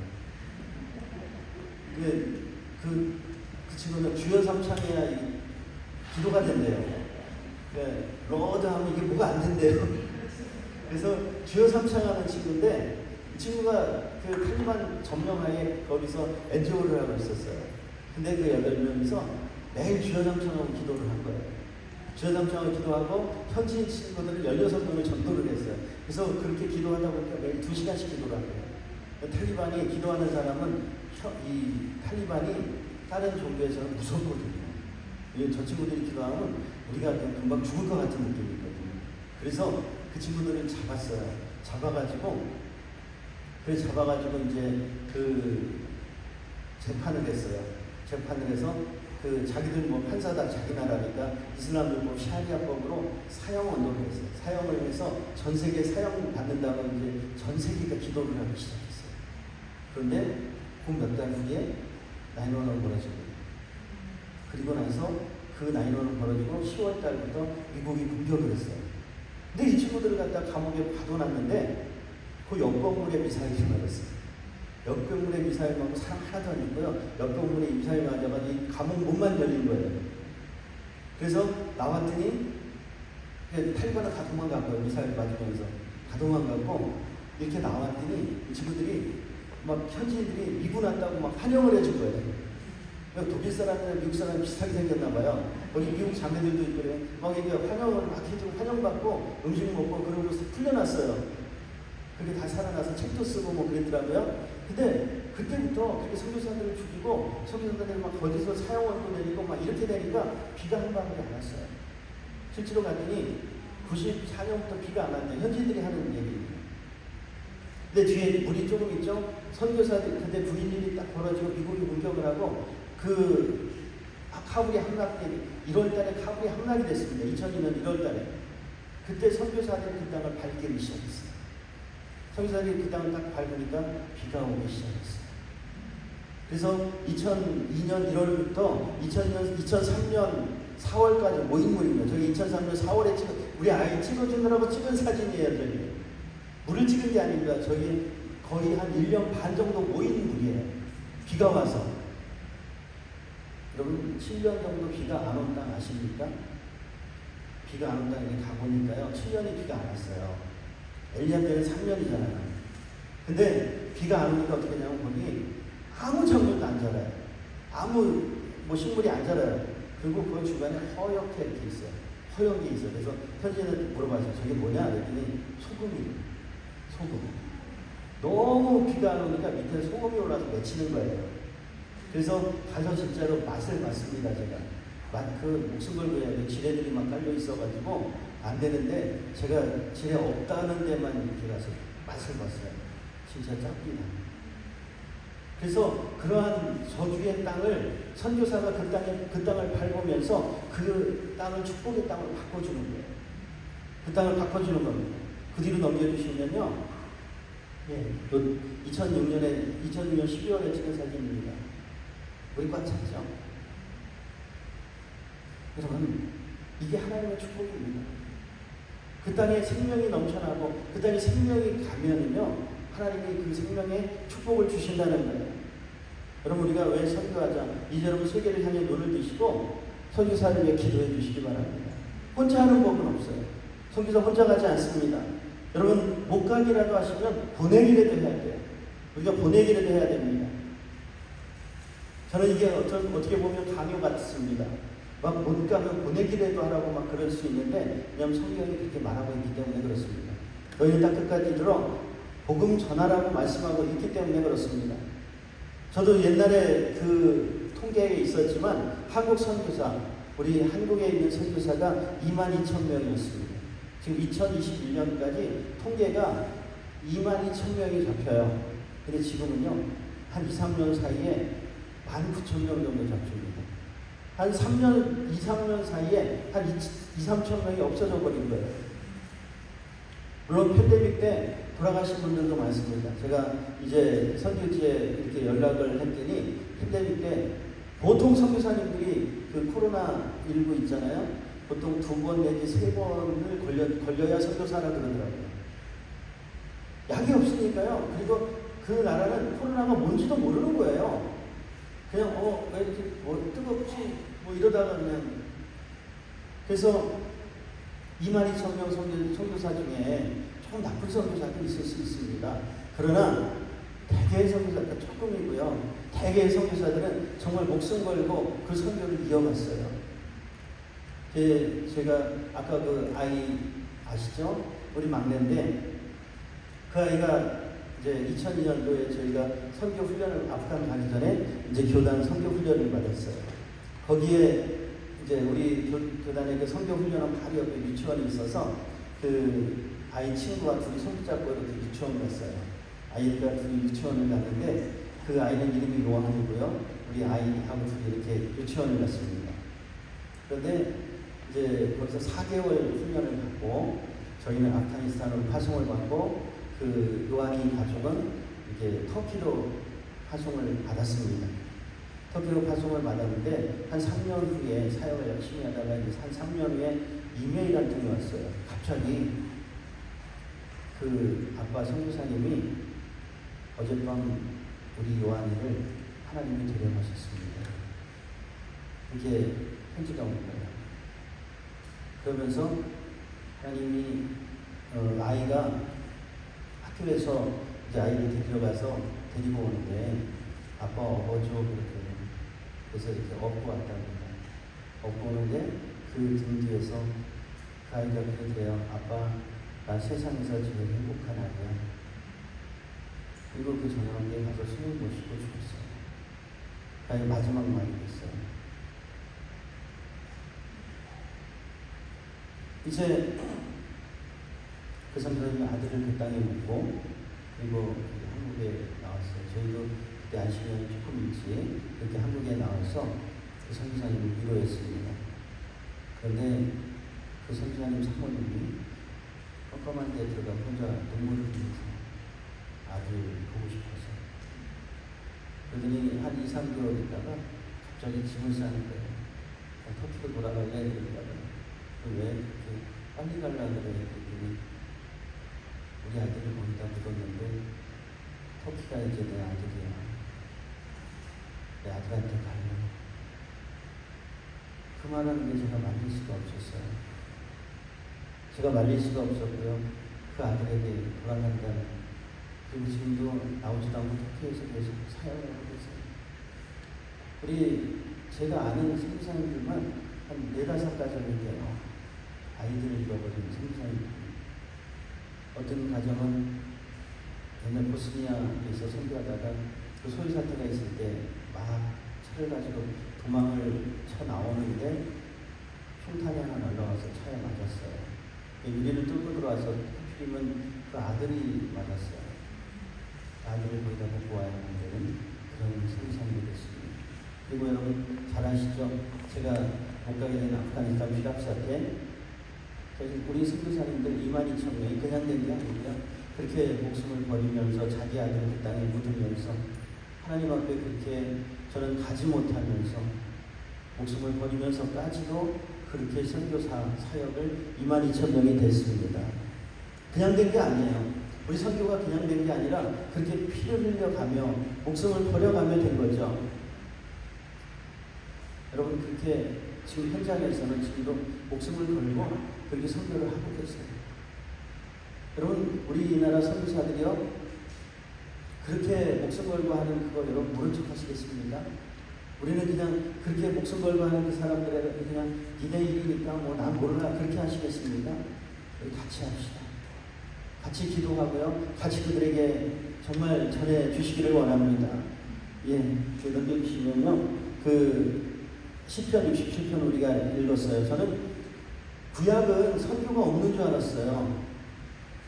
Speaker 4: 그 친구는 주여 삼창해야 기도가 된대요. 로드 하면 이게 뭐가 안 된대요. 그래서 주여 삼창하는 친구인데 이 친구가 그 탈리반 점령하에 거기서 NGO를 하고 있었어요. 근데 그 8명이서 매일 주여 삼창하고 기도를 한 거예요. 주여 삼창하고 기도하고 현지인 친구들을 16명을 전도를 했어요. 그래서 그렇게 기도하다 보니까 매일 2시간씩 기도를 한 거예요. 탈리반이 기도하는 사람은 이 탈리반이 다른 종교에서는 무섭거든요. 저 친구들이 기도하면 우리가 금방 죽을 것 같은 느낌이 있거든요. 그래서 그 친구들을 잡았어요. 잡아가지고 이제 그 재판을 했어요. 재판을 해서 그 자기들 뭐 판사다 자기 나라니까 이슬람교 샤리아법으로 사형 운동을 했어요. 사형을 해서 전 세계 사형 받는다고 이제 전 세계가 기도를 하기 시작했어요. 그런데 그 몇 달 후에 9/11을 벌어지고 그리고 나서 그 9/11을 벌어지고 10월 달부터 미국이 공격을 했어요. 근데 이 친구들을 갖다 감옥에 가둬놨는데 그 옆건물에 미사일이 맞았어요. 옆건물에 미사일 맞고 사람 하나도 안 있고요. 옆건물에 미사일 맞아가지고 이 감옥 문만 열린 거예요. 그래서 나왔더니 탈리반은 다 도망갔고요. 미사일 맞으면서 다 도망갔고 이렇게 나왔더니 이 친구들이 막 현지인들이 미군 왔다고 막 환영을 해준 거예요. 독일 사람이나 미국 사람이 비슷하게 생겼나 봐요. 거기 미국 자매들도 있고 막 이게 환영을 막 해주고 환영받고 음식 먹고 그러고서 풀려났어요. 그렇게 다 살아나서 책도 쓰고 뭐 그랬더라고요. 근데 그때부터 그렇게 선교사들을 죽이고 선교사들이 막 거기서 사형원도 내리고 막 이렇게 되니까 비가 한 방울이 안 왔어요. 실제로 갔더니 94년부터 비가 안 왔대요. 현지인들이 하는 얘기입니다. 근데 뒤에 물이 조금 있죠. 선교사들 근데 9.11이 딱 벌어지고 미국이 공격을 하고 그 카불이 함락되기 1월달에 카불이 함락이 됐습니다. 2002년 1월달에 그때 선교사들이 그 땅을 밟기 시작했어요. 선교사들이 그 땅을 딱 밟으니까 비가 오기 시작했어요. 그래서 2002년 1월부터 2003년 4월까지 모인물입니다. 저기 2003년 4월에 우리 아이 찍어주느라고 찍은 사진이에요. 저기 물을 찍은 게 아닙니다. 저기 거의 한 1년 반 정도 모인 물이에요. 비가 와서. 여러분 7년 정도 비가 안 온 땅 아십니까? 비가 안 온 땅에 가보니까요. 7년이 비가 안 왔어요. 엘리야 때는 3년이잖아요. 근데 비가 안 오니까 어떻게 되냐면 보니 아무 작물도 안 자라요. 아무 뭐 식물이 안 자라요. 그리고 그 주변에 허옇게 이렇게 있어요. 허연 게 있어요. 그래서 현지인한테 물어봤어요. 저게 뭐냐? 그랬더니 소금이에요. 소금. 너무 비가 안 오니까 밑에 소금이 올라서 맺히는 거예요. 그래서 가서 진짜로 맛을 봤습니다. 제가 그 목숨 걸고 해야 돼. 지뢰들이 막 깔려 있어가지고 안 되는데 제가 지뢰 없다는 데만 이렇게 가서 맛을 봤어요. 진짜 짭니다. 그래서 그러한 저주의 땅을 선교사가 그 땅을 밟으면서 그 땅을 축복의 땅으로 바꿔주는 거예요. 그 땅을 바꿔주는 겁니다. 그 뒤로 넘겨주시면요. 예, 2006년 12월에 찍은 사진입니다. 우리 꽉 찼죠? 여러분, 이게 하나님의 축복입니다. 그 땅에 생명이 넘쳐나고 그 땅에 생명이 가면은요, 하나님이 그 생명에 축복을 주신다는 거예요. 여러분, 우리가 왜 선교하자? 이제 여러분 세계를 향해 눈을 뜨시고 선교사를 위해 기도해 주시기 바랍니다. 혼자 하는 법은 없어요. 선교사 혼자 가지 않습니다. 여러분 못 가기라도 하시면 보내기라도 해야 돼요. 우리가 보내기라도 해야 됩니다. 저는 이게 어떻게 보면 강요 같습니다. 막 못 가면 보내기라도 하라고 막 그럴 수 있는데, 왜냐하면 성경이 그렇게 말하고 있기 때문에 그렇습니다. 너희는 땅 끝까지 이르러 복음 전하라고 말씀하고 있기 때문에 그렇습니다. 저도 옛날에 그 통계에 있었지만 한국 선교사, 우리 한국에 있는 선교사가 22,000명이었습니다. 지금 2021년까지 통계가 22,000명이 잡혀요. 근데 지금은요, 한 2, 3년 사이에 19,000명 정도 잡힙니다. 한 3년, 2, 3년 사이에 한 2, 3,000명이 없어져 버린 거예요. 물론 팬데믹 때 돌아가신 분들도 많습니다. 제가 이제 선교지에 이렇게 연락을 했더니 팬데믹 때 보통 선교사님들이 그 코로나19 있잖아요. 보통 2번 내지 3번을 걸려야 선교사라 그러더라고요. 약이 없으니까요. 그리고 그 나라는 코로나가 뭔지도 모르는 거예요. 그냥 왜 이렇게 뜨겁지 뭐 이러다가 그냥. 그래서 22,000명 선교사 중에 조금 나쁜 선교사도 있을 수 있습니다. 그러나 대개의 선교사가 조금이고요. 대개의 선교사들은 정말 목숨 걸고 그 선교를 이어갔어요. 제가 아까 그 아이 아시죠? 우리 막내인데, 그 아이가 이제 2002년도에 저희가 선교 훈련을 아프간 가기 전에 이제 교단 선교 훈련을 받았어요. 거기에 이제 우리 교단의 그 선교 훈련은 바로 옆에 유치원이 있어서 그 아이 친구가 둘이 손잡고 이렇게 유치원 갔어요. 아이가 둘이 유치원을 갔는데, 그 아이는 이름이 요한이고요. 우리 아이하고 둘이 이렇게 유치원을 갔습니다. 그런데 이제 거기서 4개월 훈련을 받고, 저희는 아프가니스탄으로 파송을 받고, 그 요한이 가족은 이제 터키로 파송을 받았습니다. 터키로 파송을 받았는데 한 3년 후에 사역을 열심히 하다가 이제 한 3년 후에 이메일 한 통이 왔어요. 갑자기 그 아빠 선교사님이 어젯밤 우리 요한이를 하나님이 데려가셨습니다. 이게 편지가 온 거예요. 그러면서 하나님이 아이가 학교에서 이제 아이를 데리러 가서 데리고 오는데, 아빠 업어줘 그렇게. 그래서 이렇게 업고 왔답니다. 업고 오는데 그 등 뒤에서 그 아이가 그러더래요. 아빠, 나 세상에서 제일 행복한 아이야. 그리고 그 저녁에 가서 숨을 못 쉬고 죽었어요. 그 아이 마지막 말이었어요. 이제 그 선교사님이 아들을 그 땅에 묻고, 그리고 한국에 나왔어요. 저희도 그때 안식년이 조금 일찍 그렇게 한국에 나와서 그 선교사님을 위로했습니다. 그런데 그 선교사님 사모님이 깜깜한 데 들어가 혼자 눈물을 흘리면서 아들 보고 싶어서. 그러더니 한 2, 3개월 있다가 갑자기 짐을 싸는 거예요. 터키로 돌아갈래? 그러다가 왜 이렇게 빨리 가려고 그래? 그랬더니 우리 아들을 거기다 묻었는데 터키가 이제 내 아들이야. 내 아들한테 가려고. 그 말하는 게 제가 말릴 수가 없었어요. 제가 말릴 수가 없었고요. 그 아들에게 돌아간다는, 그리고 지금도 나오지도 않고 터키에서 계속 사역을 하고 있어요. 우리 제가 아는 선교사님들만 한 4-5가정인데요. 아이들을 잃어버린 선교사님들. 어떤 가정은 옛날 보스니아에서 선교하다가 그 소위 사태가 있을 때 막 차를 가지고 도망을 쳐 나오는데 총탄이 하나 날라와서 차에 맞았어요. 유리를 뚫고 들어와서 하필이면 그 아들이 맞았어요. 아들을 거기다 데리고 와야 하는 그런 선교사님이 됐습니다. 그리고 여러분 잘 아시죠? 제가 못 가게 된 아프가니스탄 피랍 사태, 우리 선교사님들 22,000명이 그냥 된 게 아니고요. 그렇게 목숨을 버리면서 자기 아들을 그 땅에 묻으면서 하나님 앞에 그렇게 저는 가지 못하면서 목숨을 버리면서까지도 그렇게 선교사 사역을 22,000명이 됐습니다. 그냥 된 게 아니에요. 우리 선교가 그냥 된 게 아니라 그렇게 피를 흘려가며 목숨을 버려가며 된 거죠. 여러분 그렇게 지금 현장에서는 지금도 목숨을 걸고 그렇게 선교를 하고 계세요. 여러분, 우리나라 선교사들이요, 그렇게 목숨 걸고 하는 그거 여러분 모른 척 하시겠습니까? 우리는 그냥 그렇게 목숨 걸고 하는 그 사람들에게 그냥 2대1이니까 뭐 난 모르나 그렇게 하시겠습니까? 우리 같이 합시다. 같이 기도하고요. 같이 그들에게 정말 전해 주시기를 원합니다. 예, 넘겨주시면요. 그 시편 67편 우리가 읽었어요. 저는 구약은 선교가 없는 줄 알았어요.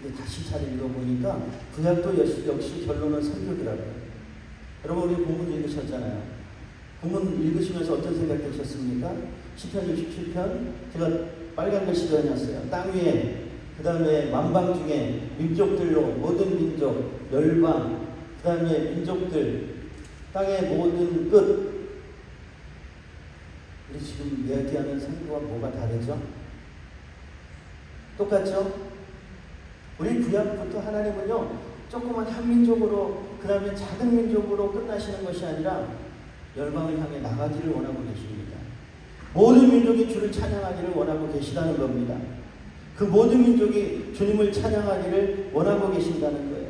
Speaker 4: 근데 다시 잘 읽어보니까 구약도 역시 결론은 선교더라고요. 여러분, 우리 본문 읽으셨잖아요. 본문 읽으시면서 어떤 생각 드셨습니까? 시편 67편 제가 빨간 글씨로 해놨어요. 땅 위에, 그 다음에 만방 중에 민족들로 모든 민족, 열방, 그 다음에 민족들, 땅의 모든 끝. 우리 지금 이야기하는 선교와 뭐가 다르죠? 똑같죠? 우리 구약부터 하나님은요, 조그만 한 민족으로, 그 다음에 작은 민족으로 끝나시는 것이 아니라 열방을 향해 나가기를 원하고 계십니다. 모든 민족이 주를 찬양하기를 원하고 계시다는 겁니다. 그 모든 민족이 주님을 찬양하기를 원하고 계신다는 거예요.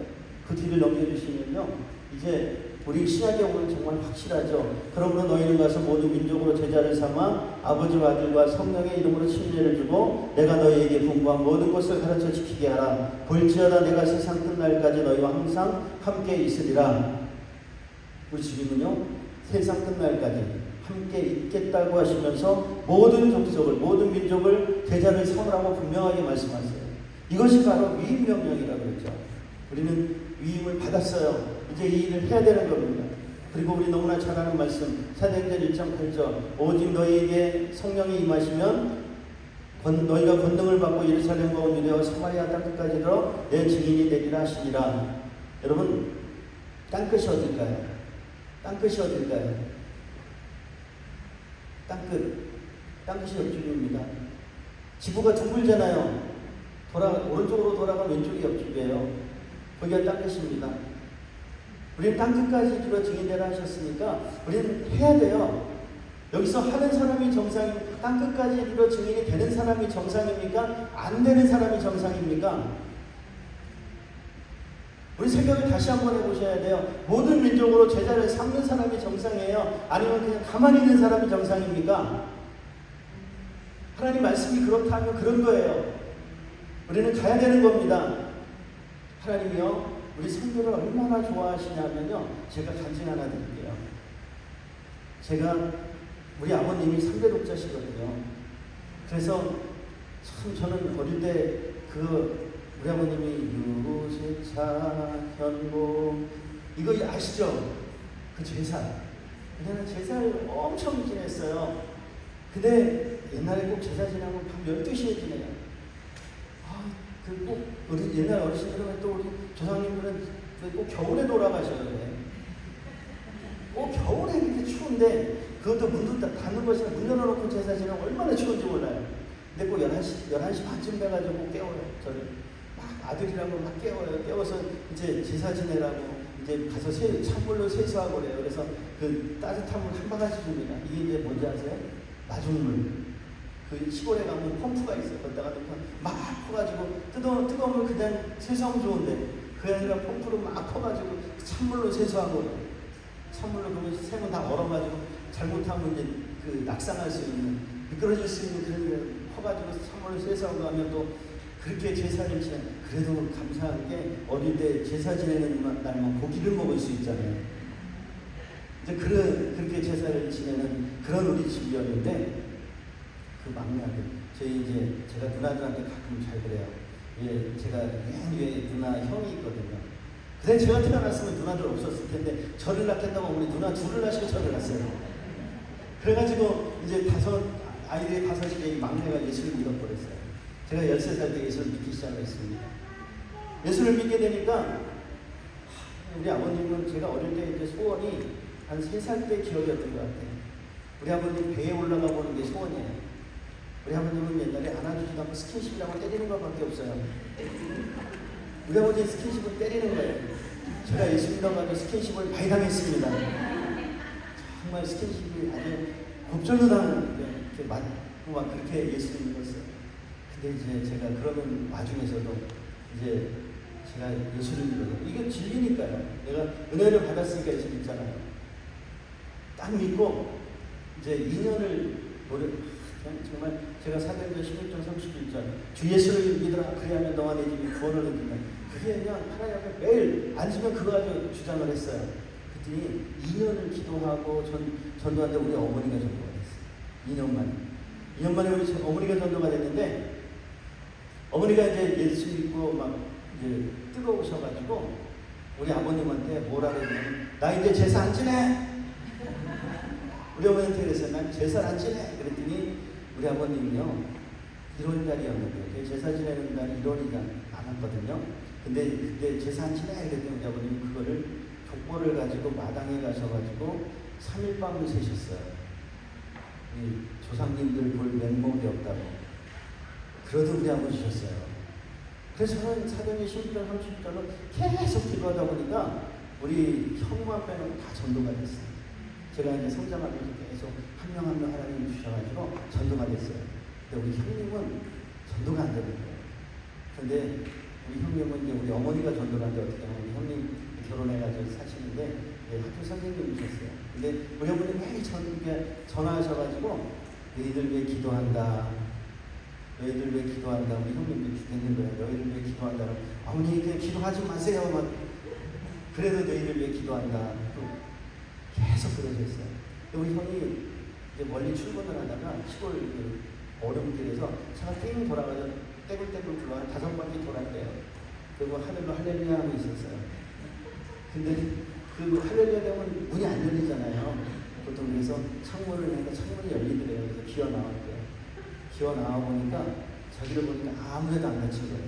Speaker 4: 그 뒤를 넘겨주시면요, 이제 우리 신약에 오면 정말 확실하죠. 그러므로 너희는 가서 모든 민족으로 제자를 삼아 아버지와 아들과 성령의 이름으로 침례를 주고 내가 너희에게 분부한 모든 것을 가르쳐 지키게 하라. 볼지어다 내가 세상 끝날까지 너희와 항상 함께 있으리라. 우리 주님은요, 세상 끝날까지 함께 있겠다고 하시면서 모든 족속을, 모든 민족을 제자를 삼으라고 분명하게 말씀하세요. 이것이 바로 위임 명령이라고 그랬죠. 우리는 위임을 받았어요. 이제 이 일을 해야 되는 겁니다. 그리고 우리 너무나 잘 아는 말씀, 사도행전 1.8절, 오직 너희에게 성령이 임하시면 너희가 권능을 받고 예루살렘과 온 유대와 사마리아 땅끝까지 이르러 내 증인이 되리라 하시니라. 여러분, 땅끝이 어딜까요? 땅끝이 어딜까요? 땅끝이 옆집입니다. 지구가 둥글잖아요. 오른쪽으로 돌아가면 왼쪽이 옆집이에요. 거기가 땅끝입니다. 우리는 땅끝까지 이르러 증인되라 하셨으니까 우리는 해야 돼요. 여기서 하는 사람이 땅끝까지 이르러 증인이 되는 사람이 정상입니까? 안 되는 사람이 정상입니까? 우리 생각을 다시 한번 해보셔야 돼요. 모든 민족으로 제자를 삼는 사람이 정상이에요? 아니면 그냥 가만히 있는 사람이 정상입니까? 하나님 말씀이 그렇다면 그런 거예요. 우리는 가야 되는 겁니다. 하나님이요, 우리 선교를 얼마나 좋아하시냐면요, 제가 간증 하나 드릴게요. 우리 아버님이 3대 독자시거든요. 그래서 참 저는 어릴 때 우리 아버님이 유세차 현보 이거 아시죠? 그 제사. 그때는 제사를 엄청 지냈어요. 근데 옛날에 꼭 제사 지나면 밤 12시에 지내요. 꼭 우리 옛날 어르신들은 또 우리 조상님들은 꼭 겨울에 돌아가셔요. 꼭 겨울에 이렇게 추운데 그것도 문도 닫는 것이나 문 열어놓고 제사 지나면 얼마나 추운지 몰라요. 근데 꼭 11시 반쯤 돼가지고 깨워요. 저를. 아들이라고 막 깨워서 이제 제사 지내라고 이제 가서 찬물로 세수하고 그래요. 그래서 그 따뜻한 물 한 바가지 줍니다. 이게 이제 뭔지 아세요? 마중물. 그 시골에 가면 펌프가 있어요. 거기다가 막 퍼가지고 뜨거운 물 그냥 세수하면 좋은데 그게 아니라 펌프로 막 퍼가지고 찬물로 세수하고 그래요. 찬물로 그러면 새고 다 얼어가지고 잘못하면 이제 그 낙상할 수 있는 미끄러질 수 있는 그런 퍼가지고 찬물로 세수하고 하면 또 그렇게 제사를 지내. 그래도 감사한 게 어릴 때 제사 지내는 날만 고기를 먹을 수 있잖아요. 이제 그렇게 제사를 지내는 그런 우리 집이었는데 그 막내 아들, 제가 누나들한테 가끔 잘 그래요. 예, 제가 맨 위에 누나 형이 있거든요. 근데 제가 태어났으면 누나들 없었을 텐데 저를 낳겠다고 우리 누나 둘을 낳으시고 저를 낳았어요. 그래가지고 이제 아이들이 5이 막내가 예수를 믿어버렸어요. 제가 13살 때 예수를 믿기 시작했습니다. 예수를 믿게 되니까 우리 아버님은 제가 어릴 때 이제 소원이 한 3살 때 기억이었던 것 같아요. 우리 아버님 배에 올라가 보는 게 소원이에요. 우리 아버님은 옛날에 안아주지도 않고 스킨십이라고 때리는 것밖에 없어요. 우리 아버지 스킨십을 때리는 거예요. 제가 예수 믿어가지고 스킨십을 많이 당했습니다. 정말 스킨십이 아주 곱절로 당하는데 이렇게 맞고 막 그렇게 예수를 믿었어요. 근데 이제 제가 그러는 와중에서도 이제 제가 예수를 믿어요. 이게 진리니까요. 내가 은혜를 받았으니까 예수 믿잖아요. 딱 믿고 이제 2년을 그냥 정말 제가 사도행전 16장 31절 주 예수를 믿으라 그리하면 너와 내 집이 구원을 얻는다. 그게 그냥 하나님 앞에 매일 앉으면 그거 가지고 주장을 했어요. 그랬더니 2년을 기도하고 전도하는데 우리 어머니가 전도가 됐어요. 2년 만에. 2년 만에 우리 어머니가 전도가 됐는데 어머니가 이제 예수 믿고 막 이제 뜨거우셔가지고 우리 아버님한테 뭐라 그러냐면 나 이제 제사 안 지내. 우리 어머니한테 그랬어요. 난 제사 안 지내. 그랬더니 우리 아버님이요 1월달이었는데 제사 지내는 날이 1월이 많았거든요. 근데 그때 제사 안 지내. 그랬더니 우리 아버님이 그거를 족보를 가지고 마당에 가셔가지고 3일 밤을 새셨어요. 이 조상님들 볼 면목이 없다고. 그러도 우리 아버지 주셨어요. 그래서 저는 사도행전 16장 30절로 계속 기도하다 보니까 우리 형만 빼놓고 다 전도가 됐어요. 제가 이제 성장하면서 계속 한 명 한 명 하나님이 주셔가지고 전도가 됐어요. 근데 우리 형님은 전도가 안 되는 거예요. 그런데 우리 형님은 이제 우리 어머니가 전도를 하는데 어떻게 하면 우리 형님 결혼해가지고 사시는데 학교 선생님이셨어요. 근데 우리 어머니 매일 전화하셔가지고 너희들 왜 기도한다. 너희들 왜 기도한다. 우리 형님도 죽겠는 거예요. 너희들 왜 기도한다. 어머니 그냥 기도하지 마세요. 막 그래도 너희들 왜 기도한다. 또 계속 그러셨어요. 우리 형이 이제 멀리 출근을 하다가 시골 그 얼음길에서 차가 띵 돌아가서 떼굴떼굴 굴러 한 5바퀴 돌았대요. 그리고 하늘로 할렐루야 하고 있었어요. 근데 그 할렐루야 되면 문이 안 열리잖아요. 보통 그래서 창문을 내니까 창문이 열리더래요. 그래서 기어 나왔대요. 기어 나와 보니까 자기를 보니까 아무래도 안 다친 거예요.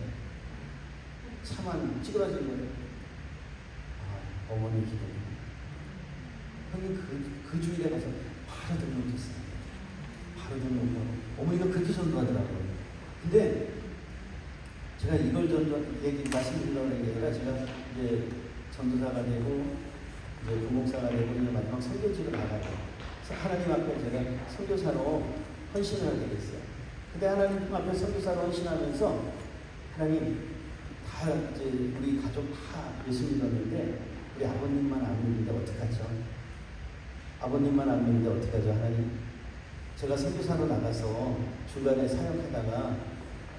Speaker 4: 차만 찌그러진 거예요. 아, 어머니 기도. 형님 그 주일에 가서 바로 등록했어요. 바로 등록하고 어머니가 그렇게 전도하더라고요. 근데 제가 이걸 말씀드리려고 하는 게 아니라 제가 이제 전도사가 되고 이제 부목사가 되고 이제 마지막 선교지로 나가요. 하나님 앞에 제가 선교사로 헌신을 하게 됐어요. 근데 하나님 앞에 선교사로 헌신하면서 하나님 다 이제 우리 가족 다 예수 믿었는데 우리 아버님만 안 믿는데 어떡하죠? 아버님만 안 믿는데 어떡하죠? 하나님 제가 선교사로 나가서 중간에 사역하다가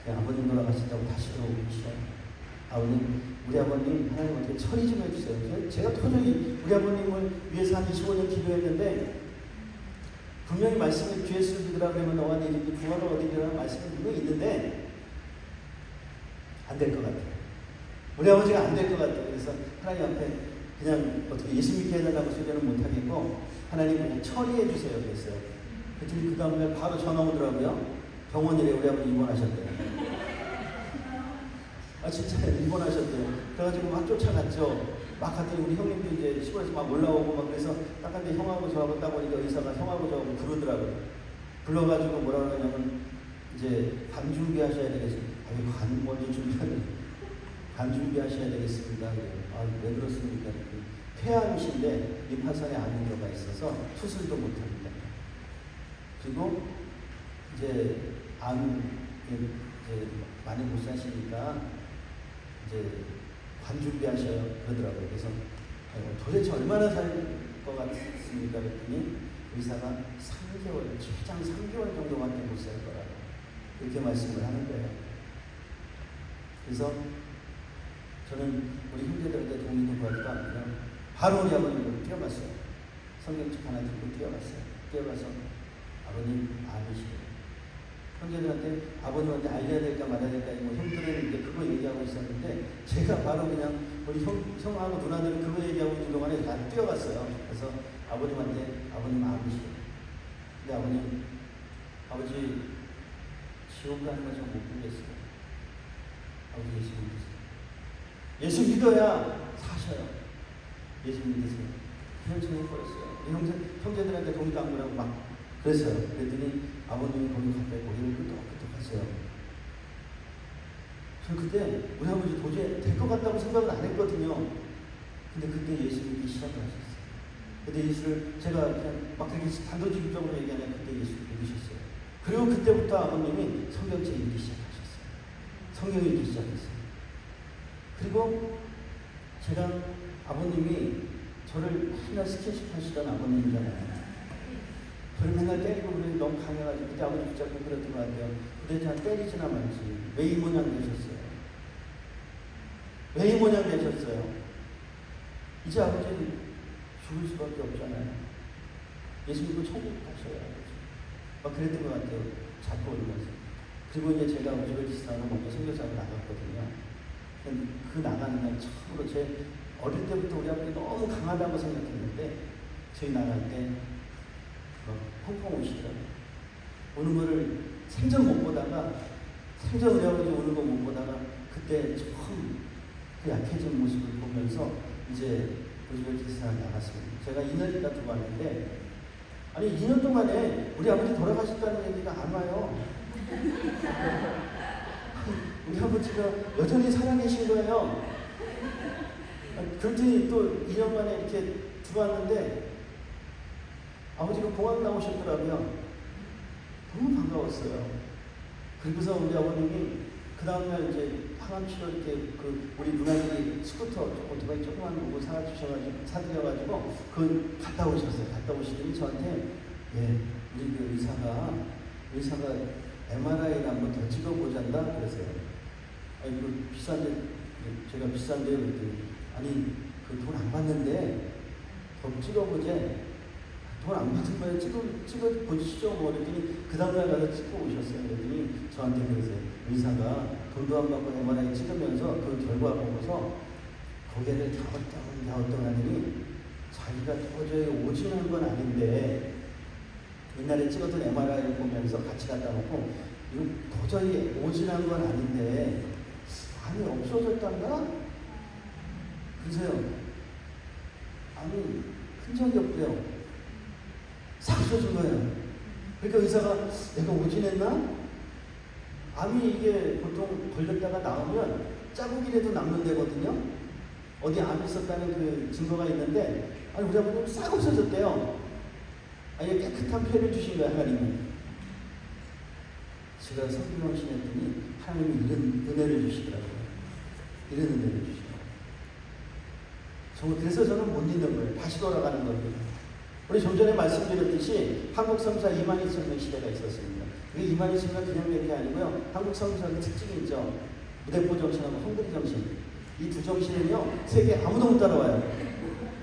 Speaker 4: 그냥 아버님 돌아가신다고 다시 들어오기 싫어요. 아버님 우리 아버님 하나님 어떻게 처리 좀 해주세요. 제가 도저히 우리 아버님을 위해서 한 25년 기도했는데 분명히 말씀에 주 예수를 믿으라 그러면 너와 내 집이 구원을 얻으리라는 말씀이 분명히 있는데 안 될 것 같아요. 우리 아버지가 안 될 것 같아요. 그래서 하나님 앞에 그냥 어떻게 예수 믿게 해달라고 소리는 못하겠고 하나님 그냥 처리해 주세요 그랬어요. 그랬더니 그 다음날 바로 전화 오더라고요. 병원이래. 우리 아버지 입원하셨대요. 아 진짜 입원하셨대요. 그래가지고 막 쫓아갔죠. 막 갔더니 우리 형님도 이제 시골에서 막 올라오고 막 그래서 딱 갔는데 형하고 저하고 딱 보니까 의사가 형하고 저하고 부르더라고요. 불러가지고 뭐라 그러냐면 이제 간 준비하셔야 되겠습니다. 아니 간 먼저 준비하는 간 준비하셔야 되겠습니다. 아 왜 그렇습니까? 폐암이신데 림파선에 암이 들어가 있어서 수술도 못합니다. 그리고 이제 암 이제 많이 못 사시니까 이제 관 준비하셔요 그러더라고요. 그래서 도대체 얼마나 살 것 같습니까? 그랬더니 의사가 3개월, 최장 3개월 정도밖에 못 살 거라고 이렇게 말씀을 하는 거예요. 그래서 저는 우리 형제들한테 동의도 구하지도 않고요. 바로 우리 아버님으로 뛰어갔어요. 성경책 하나 들고 뛰어갔어요. 뛰어가서 아버님 암이시래요. 형제들한테 아버님한테 알려야 될까 말아야 될까 뭐 형들은 이제 그거 얘기하고 있었는데 제가 바로 그냥 우리 형하고 누나들은 그거 얘기하고 있는 동안에 다 뛰어갔어요. 그래서 아버님한테 아버님 암이시래요. 근데 아버지 지옥 가는 거 좀 못 보겠어요. 아버지 예수 믿으세요. 예수 믿어야 사셔요. 예수 믿으세요. 그냥 전해버렸어요. 형제들한테 동의도 안 구하고 막 그랬어요. 그랬더니 아버님이 거기 갑자기 고개를 끄덕끄덕 하세요. 저 그때 우리 아버지 도저히 될 것 같다고 생각을 안 했거든요. 근데 그때 예수 믿기 시작을 하셨어요. 근데 예수를 제가 그냥 막 되게 단도직입적으로 얘기하면 그때 예수 믿으셨어요. 그리고 그때부터 아버님이 성경책 읽기 시작하셨어요. 성경을 읽기 시작했어요. 그리고 제가 아버님이 저를 맨날 스킨십 하시던 아버님이잖아요. 저를 맨날 때리고 그러니 너무 강해가지고 그때 아버지 붙잡고 그랬던 것 같아요. 그때 제가 때리지나 말지 왜 이 모양 되셨어요? 왜 이 모양 되셨어요? 이제 아버지는 죽을 수밖에 없잖아요. 예수 믿고 천국 가셔야 하겠죠. 막 그랬던 것 같아요. 자꾸 올면서. 그리고 이제 제가 우즈베키스탄으로 먼저 선교사로 나갔거든요. 그 나가는 날 처음으로 제 어릴 때부터 우리 아버지 너무 강하다고 생각했는데 저희 나갈 때 펑펑 오시더라고요. 오는 거를 생전 못 보다가 생전 우리 아버지 오는 거 못 보다가 그때 처음 그 약해진 모습을 보면서 이제 우즈베키스탄 나갔습니다. 제가 2년이나 두고 왔는데 아니 2년 동안에 우리 아버지 돌아가셨다는 얘기가 안 와요. 우리 아버지가 여전히 살아계신 거예요. 그랬더니 또 2년 만에 이렇게 들어왔는데 아버지가 공항 나오셨더라고요. 너무 반가웠어요. 그리고서 우리 아버님이 그 다음날 이제 항암치료 이렇게 그 우리 누나들이 스쿠터 오토바이 조그만 거고 사드려가지고 그 갔다 오셨어요. 갔다 오시더니 저한테 예, 우리 그 의사가 MRI를 한번 더 찍어보잔다 그러세요. 아니 그 비싼데 제가 비싼데 그랬더니 아니 그 돈 안 받는데 더 찍어보재. 돈 안 받은 거에 찍어보시죠. 뭐 그랬더니 그 다음날 가서 찍고 오셨어요. 그랬더니 저한테 그러세요. 의사가 돈도 안 받고 MRI 찍으면서 그 결과 보고서 고개를 갸우뚱 하더니 자기가 도저히 오진한 건 아닌데 옛날에 찍었던 MRI를 보면서 같이 갖다 놓고 이거 도저히 오진한 건 아닌데 암이 없어졌단가? 그러세요. 암이 흔적이 없대요. 싹 없어진 거예요. 그러니까 의사가 내가 오진했나? 암이 이게 보통 걸렸다가 나오면 자국이라도 남는 데거든요. 어디 암이 있었다는 그 증거가 있는데 아니 우리 아버님 싹 없어졌대요. 아예 깨끗한 피를 주신 거야 하나님은. 제가 성경을 신했더니 하나님이 이런 은혜를 주시더라고요. 이런 은혜를 주시더라고요. 그래서 저는 못 잊는 거예요. 다시 돌아가는 거예요. 우리 좀 전에 말씀드렸듯이 한국 성사 22,000명 시대가 있었습니다. 이게 22,000명 그냥 된 게 아니고요. 한국 성사의 특징이 있죠. 무대포 정신하고 헝그리 정신. 이 두 정신은요, 세계 아무도 못 따라와요.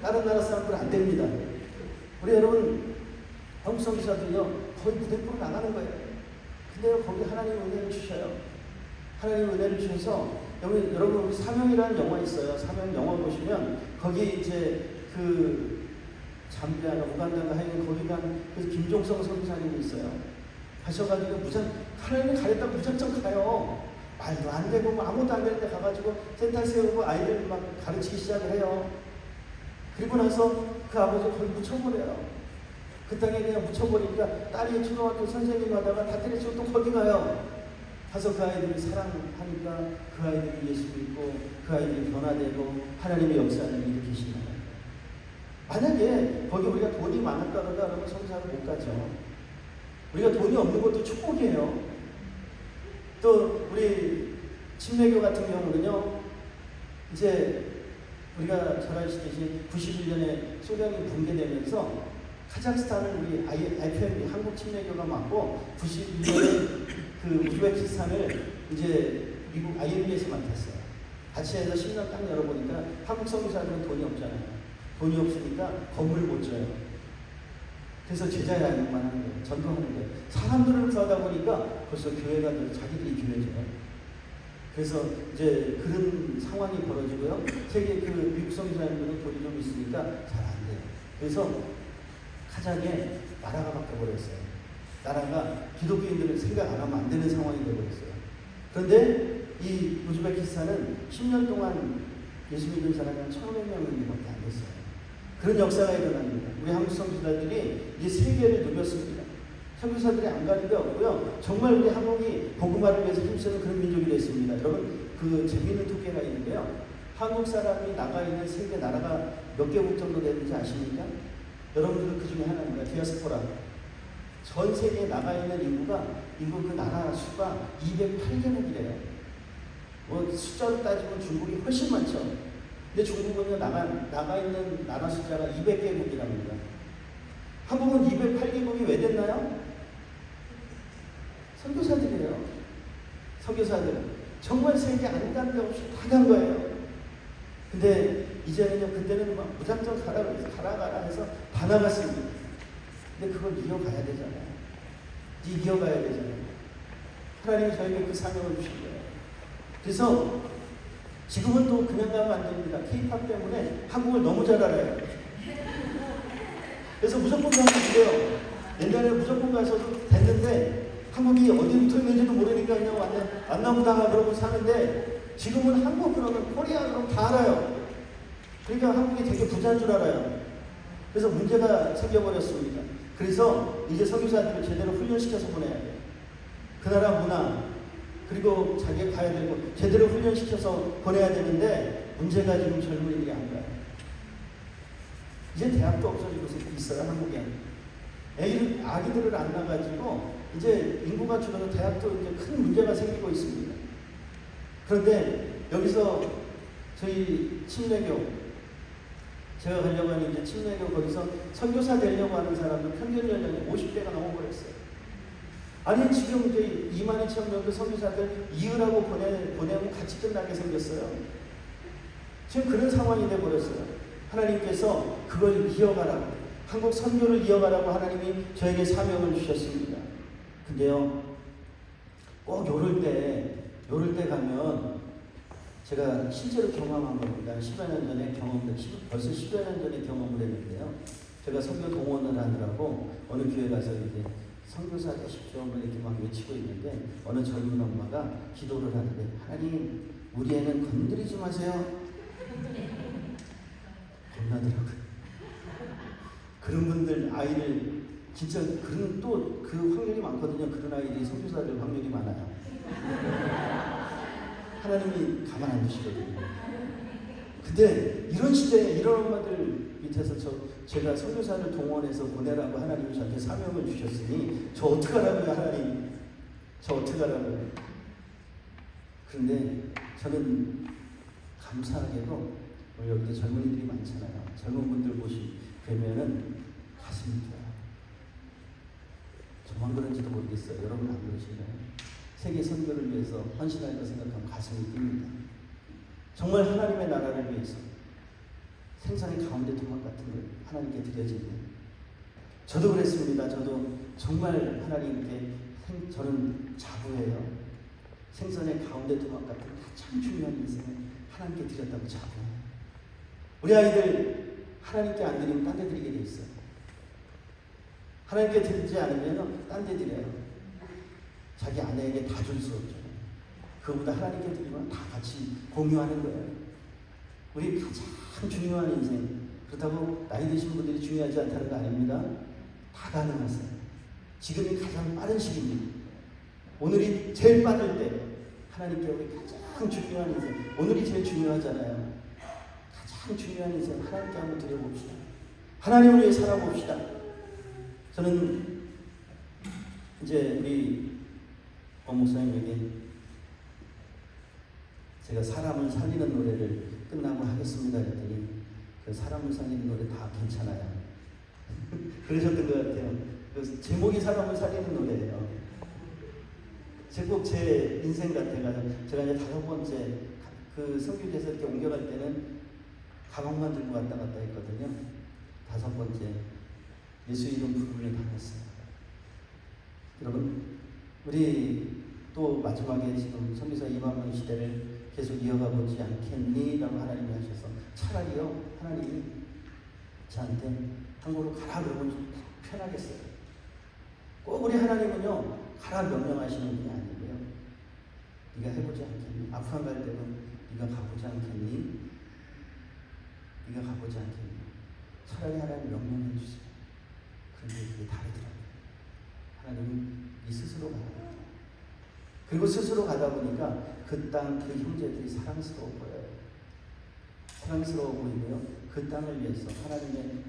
Speaker 4: 다른 나라 사람들은 안 됩니다. 우리 여러분, 한국 성사들이요, 거의 무대포로 나가는 거예요. 근데요, 거기 하나님 은혜를 주셔요. 하나님 은혜를 주셔서, 여러분, 사명이라는 영화 있어요. 사명 영화 보시면, 거기 이제 잠비아나 우간다가 하여간 거기 간 그래서 김종성 선교사님이 있어요. 하셔가지고 하나님이 가렸다고 무작정 가요. 말도 안 되고 뭐 아무것도 안 되는데 가가지고 센터 세우고 아이들 막 가르치기 시작을 해요. 그리고 나서 그 아버지 거기 묻혀버려요. 그 땅에 그냥 묻혀버리니까 딸이 초등학교 선생님 하다가 다 때려치고 또 거기 가요. 가서 그 아이들이 사랑하니까 그 아이들이 예수 믿고 그 아이들이 변화되고 하나님의 역사를 일으키시는 거예요. 만약에 거기 우리가 돈이 많았다 그러면 성사를 못 가죠. 우리가 돈이 없는 것도 축복이에요. 또 우리 침례교 같은 경우는요. 이제 우리가 잘 아시듯이 91년에 소련이 붕괴되면서 카자흐스탄을 우리 IPM 한국 침례교가 맡고 91년에 그 우즈베키스탄을 이제 미국 IMB에서 맡았어요. 같이 해서 10년 딱 열어보니까 한국 선교사들은 돈이 없잖아요. 돈이 없으니까 건물 못 줘요. 그래서 제자 양육만 하는 거예요. 전도하는 거예요. 사람들을 구하다 보니까 벌써 교회가 자기들이 교회죠. 그래서 이제 그런 상황이 벌어지고요. 세계 그 미국 선교사님들은 돈이 좀 있으니까 잘 안 돼요. 그래서 카자흐에 나라가 바뀌어버렸어요. 나라가 기독교인들을 생각 안 하면 안 되는 상황이 되어버렸어요. 그런데 이 우즈베키스탄은 10년 동안 예수 믿는 사람이 한 1,500명밖에 안 됐어요. 그런 역사가 일어납니다. 우리 한국 선교사들이 이제 세계를 누볐습니다. 선교사들이 안 가는 데 없고요. 정말 우리 한국이 복음화를 위해서 힘쓰는 그런 민족이 됐습니다. 여러분, 그 재미있는 통계가 있는데요. 한국 사람이 나가 있는 세계 나라가 몇 개국 정도 되는지 아십니까? 여러분들은 그 중에 하나입니다. 디아스포라. 전 세계에 나가 있는 인구 그 나라 수가 208개국이래요. 뭐 숫자로 따지면 중국이 훨씬 많죠. 근데 중국은요 나가 있는 나라 숫자가 200개국이랍니다. 한국은 208개국이 왜 됐나요? 선교사들이에요. 선교사들 정말 세계 안 간 데 없이 다 간 거예요. 근데 이제는요 그때는 막 무작정 가라 그래서 가라 해서 다 나갔습니다. 근데 그걸 이어가야 되잖아요. 이어가야 되잖아요. 하나님이 저에게 그 사명을 주신 거예요. 그래서 지금은 또 그냥 가면 안 됩니다. K-팝 때문에 한국을 너무 잘 알아요. 그래서 무조건 가면 돼요. 옛날에 무조건 가서도 됐는데 한국이 어디 붙어 있는지도 모르니까 그냥 왔나 보다가 그러고 사는데 지금은 한국 그러면 코리아 그러면 다 알아요. 그러니까 한국이 되게 부자인 줄 알아요. 그래서 문제가 생겨버렸습니다. 그래서 이제 선교사들을 제대로 훈련시켜서 보내야 돼요. 그 나라 문화 그리고 자기가 가야 되고 제대로 훈련시켜서 보내야 되는데 문제가 지금 젊은이들이 안 가요. 이제 대학도 없어지고 있어요. 한국에 아기들을 안 낳아가지고 이제 인구가 줄어서 대학도 이제 큰 문제가 생기고 있습니다. 그런데 여기서 저희 침례교 제가 가려고 하는 이제 침례교 거기서 선교사 되려고 하는 사람들 평균 연령이 50대가 넘어버렸어요. 아니 지금 이제 22,000 정도 선교사들 이으라고 보내면 같이 끝나게 생겼어요. 지금 그런 상황이 돼버렸어요. 하나님께서 그걸 이어가라고 한국 선교를 이어가라고 하나님이 저에게 사명을 주셨습니다. 근데요 꼭 요럴 때 가면 제가 실제로 경험한 겁니다. 10여 년 전에 벌써 10여 년 전에 경험을 했는데요. 제가 선교 동원을 하느라고 어느 교회 가서 이제 선교사 되십시오 이렇게 막 외치고 있는데 어느 젊은 엄마가 기도를 하는데 하나님 우리 애는 건드리지 마세요. 겁나더라고요. 그런 분들 아이를 진짜 그런 또 그 확률이 많거든요. 그런 아이들이 선교사들 확률이 많아요. 하나님이 가만 안 두시거든요. 근데 이런 시대에 이런 엄마들 밑에서 제가 선교사를 동원해서 보내라고 하나님이 저한테 사명을 주셨으니 저 어떡하라고요 하나님. 저 어떡하라고요. 그런데 저는 감사하게도 여기 젊은이들이 많잖아요. 젊은 분들 뵈면은 가슴이 뛰어요. 저만 그런지도 모르겠어요. 여러분 안 그러신가요? 세계 선교를 위해서 헌신하리라 생각하면 가슴이 뜁니다. 정말 하나님의 나라를 위해서 생선의 가운데 토막 같은 걸 하나님께 드려지는 저도 그랬습니다. 저도 정말 하나님께 저는 자부해요. 생선의 가운데 토막 같은 가장 중요한 인생을 하나님께 드렸다고 자부해요. 우리 아이들 하나님께 안 드리면 딴 데 드리게 돼 있어요. 하나님께 드리지 않으면 딴 데 드려요. 자기 아내에게 다 줄 수 없죠. 그보다 하나님께 드리면 다 같이 공유하는 거예요. 우리 가장 중요한 인생. 그렇다고 나이 드신 분들이 중요하지 않다는 거 아닙니다. 다 가능하세요. 지금이 가장 빠른 시기입니다. 오늘이 제일 빠를 때 하나님께 우리 가장 중요한 인생. 오늘이 제일 중요하잖아요. 가장 중요한 인생 하나님께 한번 드려봅시다. 하나님을 위해 살아봅시다. 저는 이제 우리 목사님에게 제가 사람을 살리는 노래를 끝나고 하겠습니다 했더니 그 사람을 살리는 노래 다 괜찮아요. 그러셨던 것 같아요. 그 제목이 사람을 살리는 노래예요. 꼭 제 인생 같아가지고 제가 이제 5번째 그 선교지에서 이렇게 옮겨갈 때는 가방만 들고 왔다 갔다 했거든요. 5번째 예수 이름 부르를 당했어요. 여러분 우리 또 마지막에 지금 선교사 2만명 시대를 계속 이어가 보지 않겠니? 라고 하나님이 하셔서 차라리요 하나님이 저한테 한국으로 가라 그러면 좀 편하겠어요. 꼭 우리 하나님은요 가라 명령하시는 분이 아니고요. 네가 해보지 않겠니? 아프간 갈 때는 네가 가보지 않겠니? 네가 가보지 않겠니? 차라리 하나님 명령해 주세요. 그런데 그게 다르더라고요. 하나님은 네 스스로 가라. 그리고 스스로 가다 보니까 그 땅, 그 형제들이 사랑스러워 보여요. 사랑스러워 보이고요. 그 땅을 위해서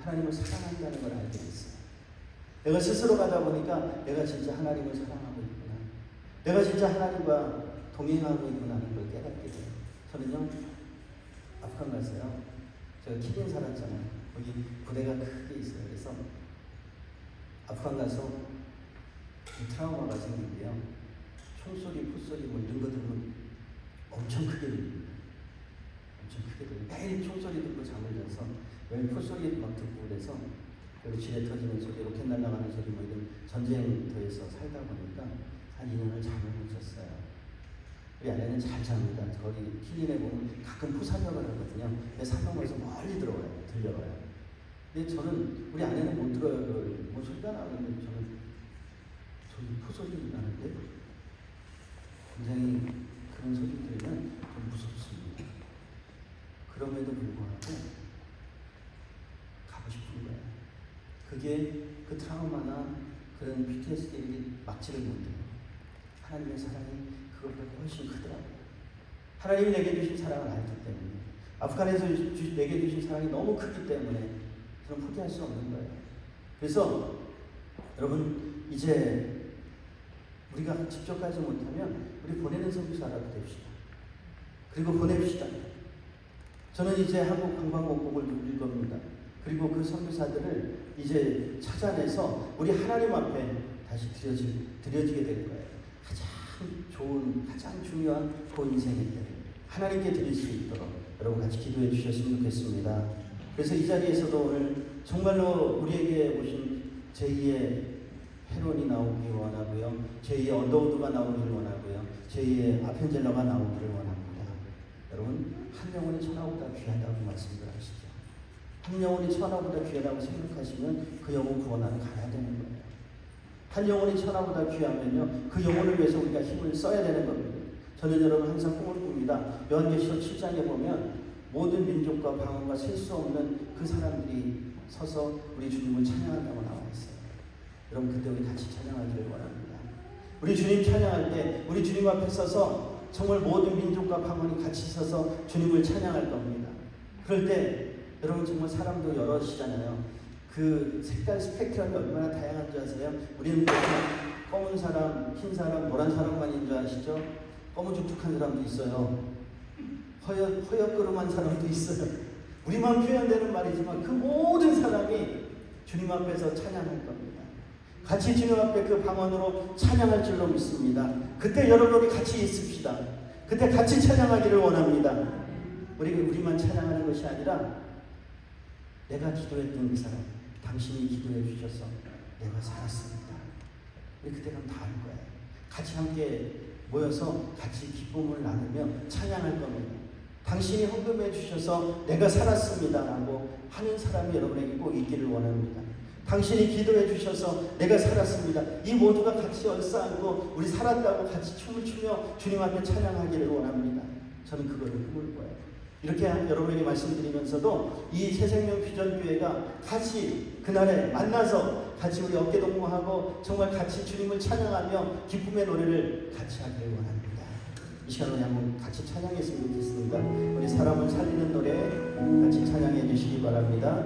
Speaker 4: 하나님을 사랑한다는 걸 알게 됐어요. 내가 스스로 가다 보니까 내가 진짜 하나님을 사랑하고 있구나. 내가 진짜 하나님과 동행하고 있구나는 걸 깨닫게 돼요. 저는요, 아프간 갔어요. 제가 키린 살았잖아요. 거기 부대가 크게 있어요. 그래서 아프간 가서 이 트라우마가 생긴데요. 총소리, 풋소리 뭐 이런 거 들으면 엄청 크게 들립니다. 엄청 크게 들려요. 매일 총소리 듣고 잠을 자서 매일 풋소리 막 듣고 그래서 그리고 지뢰 터지는 소리, 로켓 날아가는 소리 뭐 이런 전쟁터에서 살다 보니까 한 2년을 잠을 못 잤어요. 우리 아내는 잘 잡니다. 거기 킬린에 보면 가끔 푸사격을 하거든요. 근데 산 넘어서 멀리 들려와요. 근데 저는 우리 아내는 못 들어요. 그걸 뭐 소리가 나는데 저는 저기 푸소리 나는데 굉장히 그런 소리 들으면 좀 무섭습니다. 그럼에도 불구하고 가고 싶은 거예요. 그게 그 트라우마나 그런 PTSD를 막지를 못해요. 하나님의 사랑이 그것보다 훨씬 크더라고요. 하나님이 내게 주신 사랑을 알기 때문에, 아프간에서 내게 주신 사랑이 너무 크기 때문에 저는 포기할 수 없는 거예요. 그래서 여러분, 이제 우리가 직접 가지 못하면 우리 보내는 선교사라도 됩시다. 그리고 보냅시다. 저는 이제 한국 관광공국을 누릴 겁니다. 그리고 그 선교사들을 이제 찾아내서 우리 하나님 앞에 다시 드려지게 될 거예요. 가장 좋은, 가장 중요한 그 인생의 때 하나님께 드릴 수 있도록 여러분 같이 기도해 주셨으면 좋겠습니다. 그래서 이 자리에서도 오늘 정말로 우리에게 오신 제2의 헤론이 나오길 원하고요. 제2의 언더우드가 나오기를 원하고요. 제2의 아펜젤러가 나오기를 원합니다. 여러분, 한 영혼이 천하보다 귀하다고 말씀을 하시죠. 한 영혼이 천하보다 귀하다고 생각하시면 그 영혼 구원하러 가야 되는 거예요. 한 영혼이 천하보다 귀하면요, 그 영혼을 위해서 우리가 힘을 써야 되는 겁니다. 저는 여러분 항상 꿈을 꿉니다. 요한계시록 7장에 보면 모든 민족과 방언과 셀 수 없는 그 사람들이 서서 우리 주님을 찬양한다고 나와 있어요. 여러분, 그때 우리 같이 찬양하기를 원합니다. 우리 주님 찬양할 때 우리 주님 앞에 서서 정말 모든 민족과 방언이 같이 서서 주님을 찬양할 겁니다. 그럴 때 여러분 정말 사람도 여럿이잖아요. 그 색깔 스펙트럼이 얼마나 다양한 줄 아세요? 우리는 검은 사람, 흰 사람, 노란 사람만인 줄 아시죠? 검은죽죽한 사람도 있어요. 허옇그름한 사람도 있어요. 우리만 표현되는 말이지만 그 모든 사람이 주님 앞에서 찬양할 겁니다. 같이 주님 앞에 그 방언으로 찬양할 줄로 믿습니다. 그때 여러분이 같이 있읍시다. 그때 같이 찬양하기를 원합니다. 우리만 찬양하는 것이 아니라 내가 기도했던 그 사람, 당신이 기도해 주셔서 내가 살았습니다. 우리 그때 가면 다 할 거예요. 같이 함께 모여서 같이 기쁨을 나누며 찬양할 겁니다. 당신이 헌금해 주셔서 내가 살았습니다 라고 하는 사람이 여러분에게 꼭 있기를 원합니다. 당신이 기도해 주셔서 내가 살았습니다. 이 모두가 같이 얼싸안고 우리 살았다고 같이 춤을 추며 주님 앞에 찬양하기를 원합니다. 저는 그거를 꿈을 꿔요. 이렇게 여러분에게 말씀드리면서도 이 새생명 퓨전교회가 같이 그날에 만나서 같이 우리 어깨동무하고 정말 같이 주님을 찬양하며 기쁨의 노래를 같이 하기를 원합니다. 이 시간 우리 한번 같이 찬양했으면 좋겠습니다. 우리 사람을 살리는 노래 같이 찬양해 주시기 바랍니다.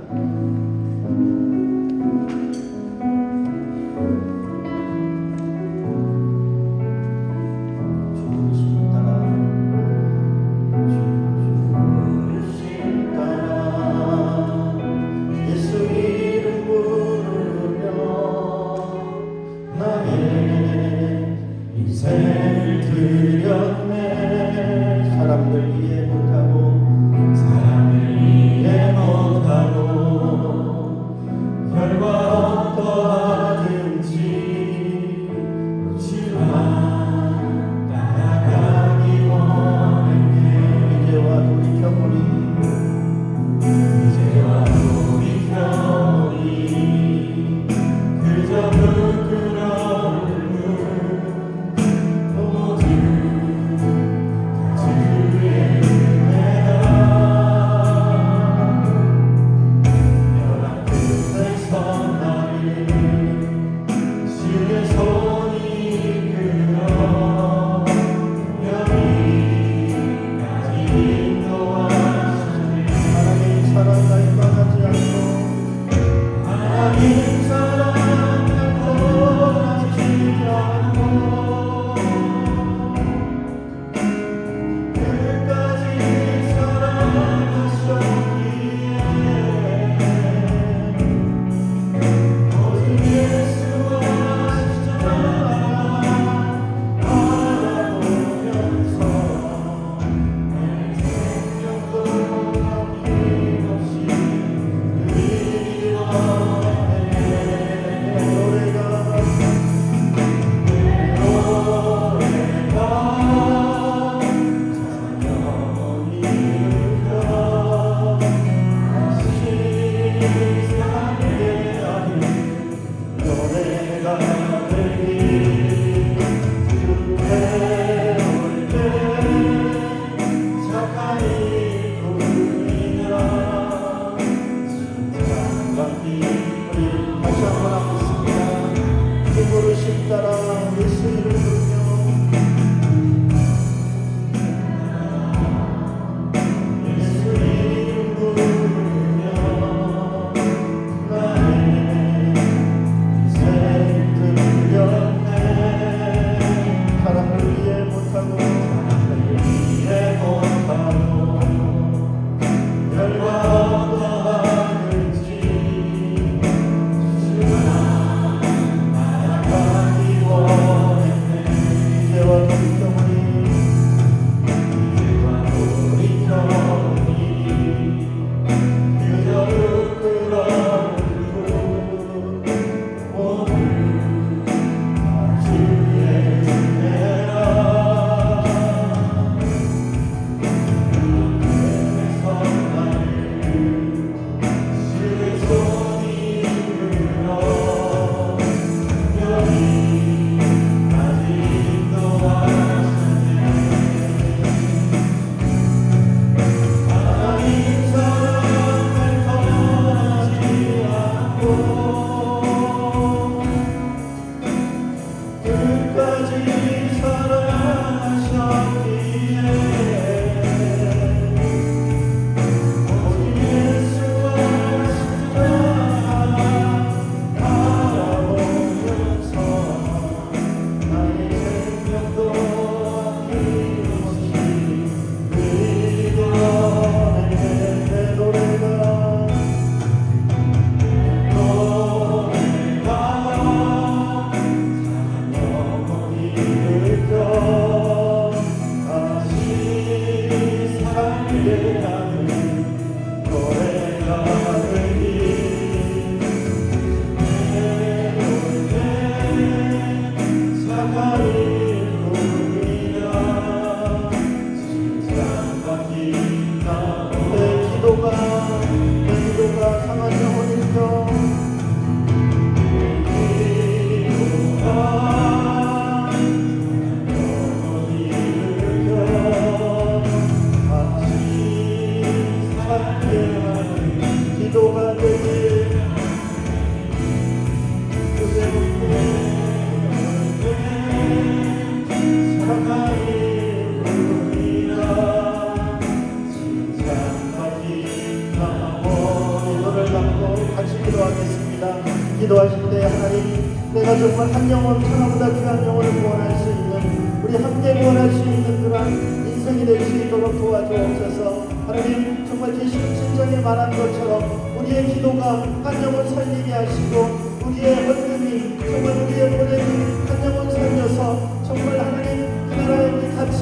Speaker 4: 기도하실 때 하나님, 내가 정말 한 영혼, 하나보다 귀한 영혼을 구원할 수 있는, 우리 함께 구원할 수 있는 그런 인생이 될 수 있도록 도와주옵소서. 하나님, 정말 계시록 7장에 말한 것처럼 우리의 기도가 한 영혼 살리게 하시고, 우리의 헌금이 정말 우리의 보냄이 한 영혼 살려서 정말 하나님 그 나라에 우리 같이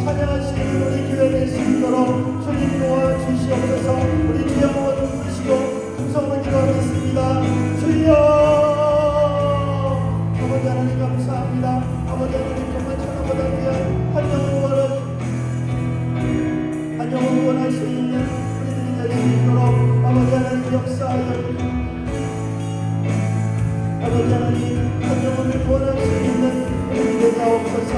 Speaker 4: 찬양할 수 있는 우리 교회 될 수 있도록 주님 도와주시옵소서. 우리 주 영혼 부르시고 음성으로 기도하겠습니다. 주여, 아버지 하나님 감사합니다. 아버지 하나님 정말 천하보다 귀한 한 영혼 구원할 수 있는 우리들이 될 수 있도록 아버지 하나님 역사하여, 아버지 하나님 한 영혼을 구원할 수 있는 우리들이 되게 하옵소서.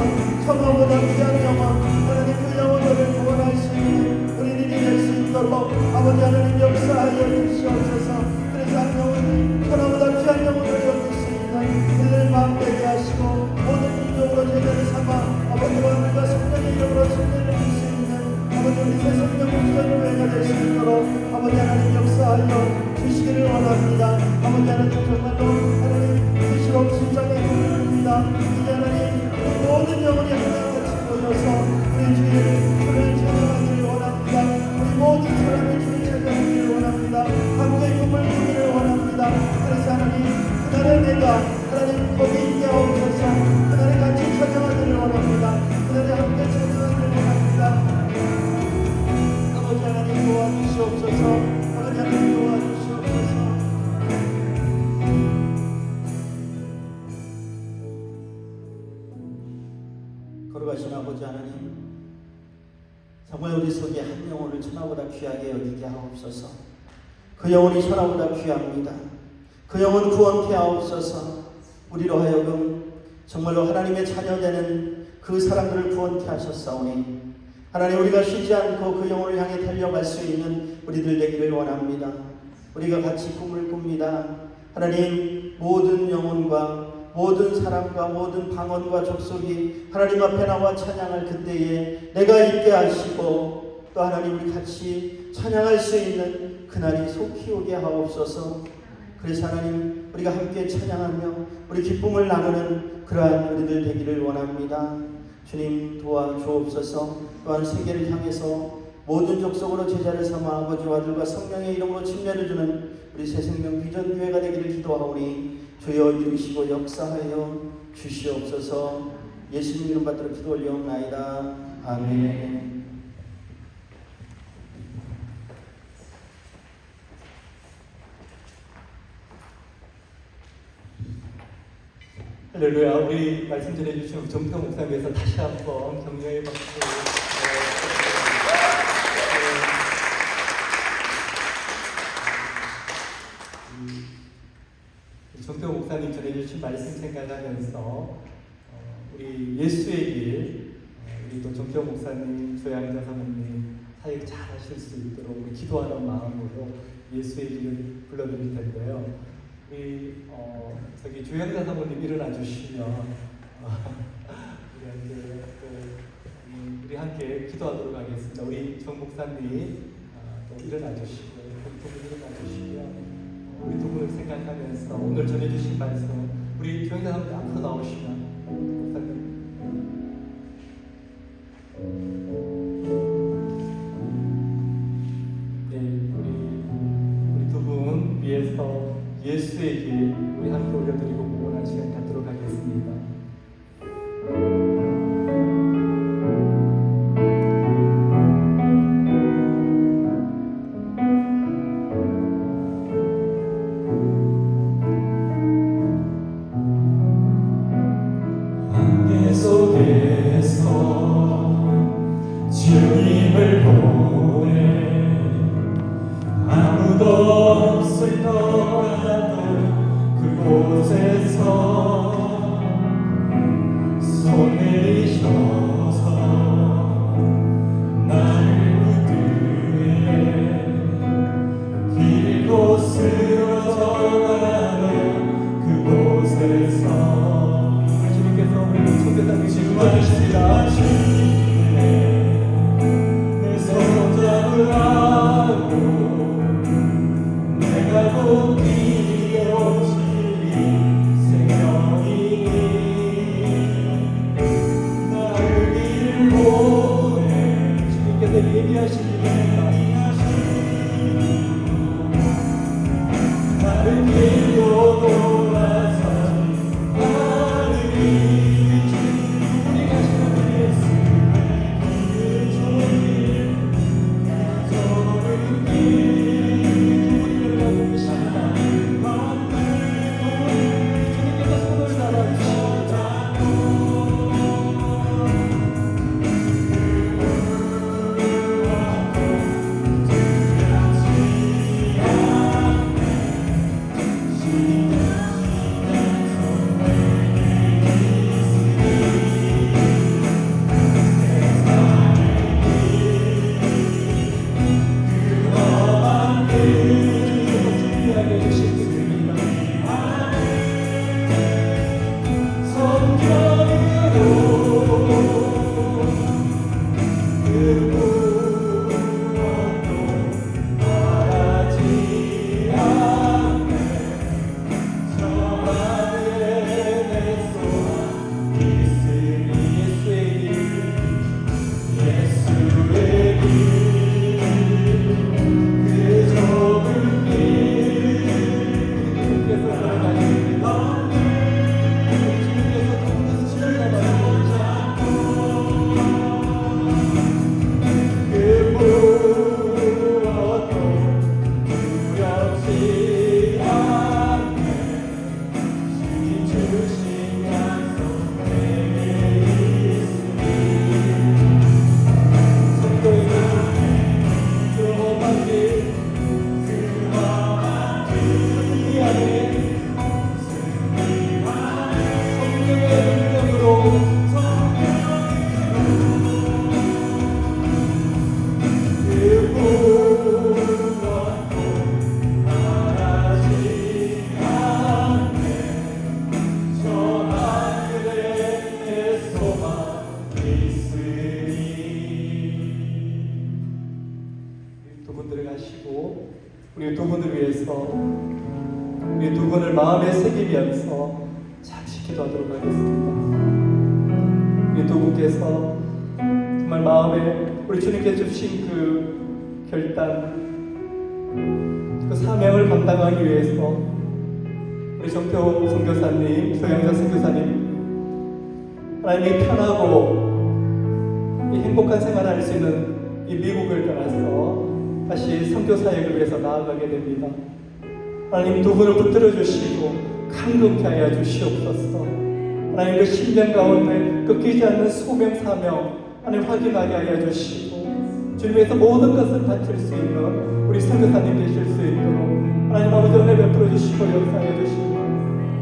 Speaker 4: 천하보다 귀한 영혼, 하나님 그 영혼들을 구원할 수 있는 우리들이 될 수 있도록 아버지 하나님 역사하여 주시옵소서. 그래서 한 영혼을 천하보다 귀한 영혼을 여길 수 있는 우리들 마음 되게 하시고, 모든 민족으로 제자를 삼아 아버지와 하늘과 성령의 이름으로 침례를 줄 수 있는 아버지 우리 새 성령 공전교회가 될 수 있도록 아버지 하나님 역사하여 주시기를 원합니다. 아버지 하나님 정말로 하나님 계시록 7장의 문을 봅니다. 이제 하나님 우리 모든 영혼이 하나같이 모여서 우리 주를 찬양하기를 원합니다. 우리 모든 사람이 주를 찬양하기를 원합니다. 함께 꿈을 꾸기를 원합니다. 그래서 하나님 그날에 내가 하나님 거기 있게 하옵소서. 그날에 같이 찬양하기를 원합니다. 그날에 함께 찬양하기를 원합니다. 아버지 하나님 도와주시옵소서. 아버지 하나님 도와주시옵소서. 걸어가신 아버지 하나님, 정말 우리 속에 한 영혼을 천하보다 귀하게 여기게 하옵소서. 그 영혼이 천하보다 귀합니다. 그 영혼 구원케 하옵소서. 우리로 하여금 정말로 하나님의 자녀되는 그 사람들을 구원케 하셨사오니 하나님, 우리가 쉬지 않고 그 영혼을 향해 달려갈 수 있는 우리들 되기를 원합니다. 우리가 같이 꿈을 꿉니다. 하나님, 모든 영혼과 모든 사람과 모든 방언과 족속이 하나님 앞에 나와 찬양할 그때에 내가 있게 하시고, 또 하나님 우리 같이 찬양할 수 있는 그날이 속히 오게 하옵소서. 그래서 하나님, 우리가 함께 찬양하며 우리 기쁨을 나누는 그러한 우리들 되기를 원합니다. 주님 도와주옵소서. 또한 세계를 향해서 모든 족속으로 제자를 삼아 아버지와 아들과 성령의 이름으로 침례를 주는 우리 새생명 비전교회가 되기를 기도하오니 주여 이루시고 역사하여 주시옵소서. 예수님 이름 받들어 기도 올려옵나이다. 아멘.
Speaker 1: 할렐루야. 우리 말씀 전해주신 정평 목사님께서 다시 한번 격려의 박수. 정평 목사님 전해주신 말씀 생각하면서 우리 예수의 길, 우리 또 정평 목사님, 조양자 사모님 사역 잘 하실 수 있도록 우리 기도하는 마음으로 예수의 길을 불러드릴 텐데요. 우리 저기 조양자 사모님 일어나 주시면 우리 함께 기도하도록 하겠습니다. 우리 정 목사님 또 일어나 주시고 두 분 일어나 주시면 우리 두 분을 생각하면서 오늘 전해주신 말씀, 우리 조양자 사모님 앞으로 나오시면 목사님. 우리 두 분 위해서 예수의 길 우리 함께 올려드리고 공헌한 시간 갖도록 하겠습니다. 들어가시고 우리 두 분을 위해서 우리 두 분을 마음에 새기면서 잠시 기도하도록 하겠습니다. 우리 두 분께서 정말 마음에 우리 주님께 주신 그 결단, 그 사명을 감당하기 위해서 우리 정표 선교사님, 소영자 선교사님, 하나님이 편하고 이 행복한 생활을 할 수 있는 이 미국을 떠나서 다시 선교 사역을 위해서 나아가게 됩니다. 하나님 두 분을 붙들어 주시고 강건케 하여 주시옵소서. 하나님 그 심령 가운데 끊기지 않는 소명 사명 하나님 확인하게 하여 주시고 주님에서 모든 것을 바칠 수 있는 우리 선교사님 되실 수 있도록 하나님 아버지 은혜 베풀어 주시고 역사해 주시고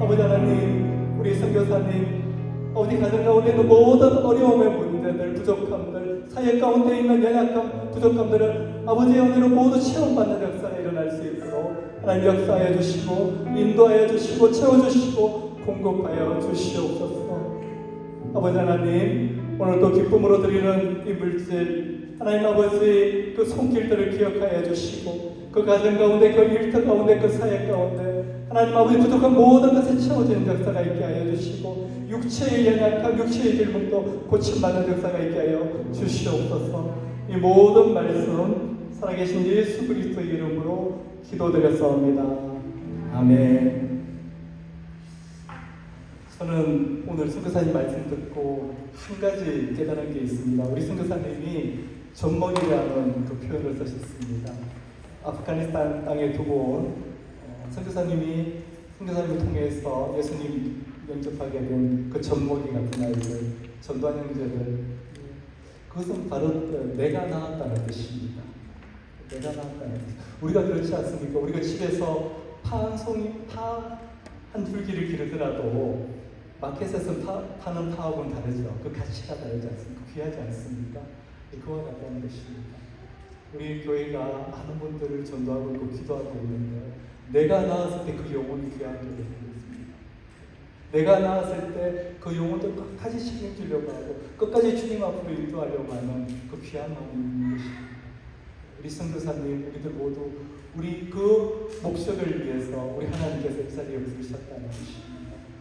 Speaker 1: 아버지 하나님 우리 선교사님 어디 가정 가운데 있는 모든 어려움의 문제들, 부족함들, 사역 가운데 있는 연약함, 부족함들을 아버지의 은혜로 모두 체험받는 역사가 일어날 수 있도록 하나님 역사하여 주시고 인도하여 주시고 채워주시고 공급하여 주시옵소서. 아버지 하나님 오늘도 기쁨으로 드리는 이 물질 하나님 아버지 그 손길들을 기억하여 주시고 그 가정 가운데 그 일터 가운데 그 사역 가운데 하나님 아버지 부족한 모든 것을 채워지는 역사가 있게 하여 주시고 육체의 연약함, 육체의 질문도 고침받는 역사가 있게 하여 주시옵소서. 이 모든 말씀 살아계신 예수 그리스도의 이름으로 기도드렸사옵니다. 아멘. 저는 오늘 선교사님 말씀 듣고 한 가지 깨달은 게 있습니다. 우리 선교사님이 전먹이라는 그 표현을 쓰셨습니다. 아프가니스탄 땅에 두고 선교사님을 통해서 예수님 영접하게 된 그 전먹이 같은 아이들, 전도한 형제들, 그것은 바로 내가 낳았다는 뜻입니다. 내가 낳았다는 뜻. 우리가 그렇지 않습니까? 우리가 집에서 파 한 줄기를 기르더라도 마켓에서 파는 파하고는 다르죠. 그 가치가 다르지 않습니까? 귀하지 않습니까? 그와 같다는 것입니다. 우리 교회가 많은 분들을 전도하고 있고 기도하고 있는데 내가 나왔을 때 그 영혼이 귀하게 되습니다. 내가 나왔을 때 그 영혼들 끝까지 책임지려고 하고 끝까지 주님 앞으로 인도하려고 하는 그 귀한 마음이 있는 것입니다. 우리 선교사님, 우리들 모두 우리 그 목적을 위해서 우리 하나님께서 이 자리에 부르셨다는 것입니다.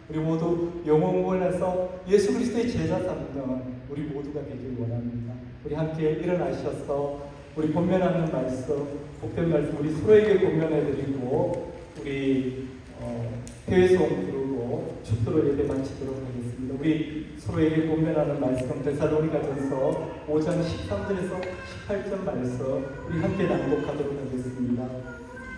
Speaker 1: 우리 모두 영혼원에서 예수 그리스도의 제자 삼는 우리 모두가 되길 원합니다. 우리 함께 일어나셔서 우리 본면하는 말씀, 복된 말씀 우리 서로에게 본면해드리고 우리 대회송 부르고 축도로 예배 마치도록 하겠습니다. 우리 서로에게 본면하는 말씀 데살로니가전서 5장 13절에서 18절 말씀 우리 함께 낭독하도록 하겠습니다.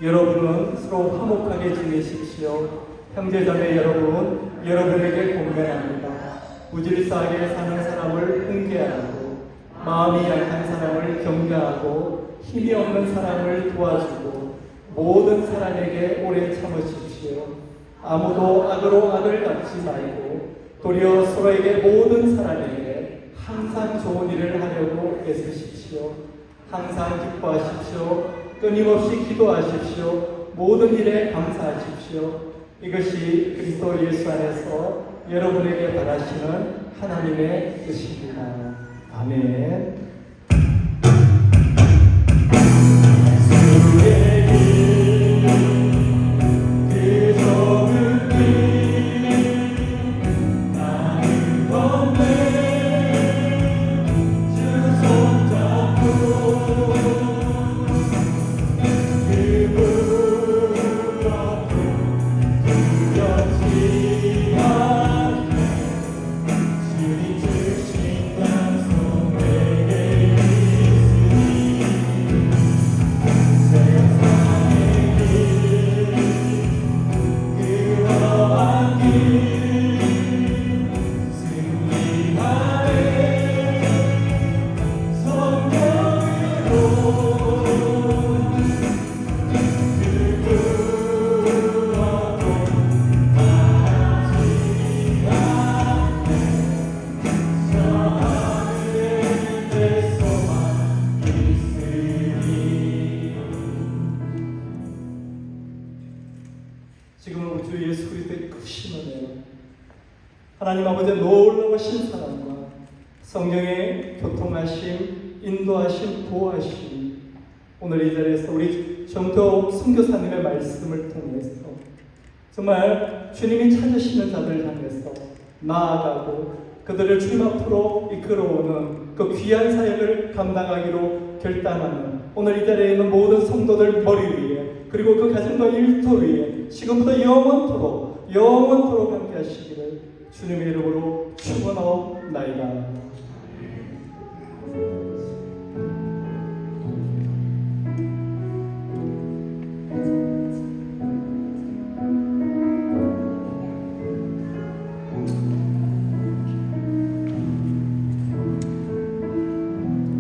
Speaker 1: 여러분은 서로 화목하게 지내십시오. 형제자매 여러분, 여러분에게 권면합니다. 무질서하게 사는 사람을 훈계하고 마음이 약한 사람을 격려하고 힘이 없는 사람을 도와주고 모든 사람에게 오래 참으십시오. 아무도 악으로 악을 갚지 말고 도리어 서로에게 모든 사람에게 항상 좋은 일을 하려고 애쓰십시오. 항상 기뻐하십시오. 끊임없이 기도하십시오. 모든 일에 감사하십시오. 이것이 그리스도 예수 안에서 여러분에게 바라시는 하나님의 뜻입니다. 아멘. 지금은 우리 주 예수 그리스도의 크신 은혜로 하나님 아버지의 놀라우신 사랑과 성령의 교통하심, 인도하심, 보호하심 오늘 이 자리에서 우리 정토 선교사님의 말씀을 통해서 정말 주님이 찾으시는 자들 향해서 나아가고 그들을 주님 앞으로 이끌어오는 그 귀한 사역을 감당하기로 결단하는 오늘 이 자리에 있는 모든 성도들 머리 위에 그리고 그 가정과 일터 위에 지금부터 영원토록 함께 하시기를 주님의 이름으로 축원하옵나이다.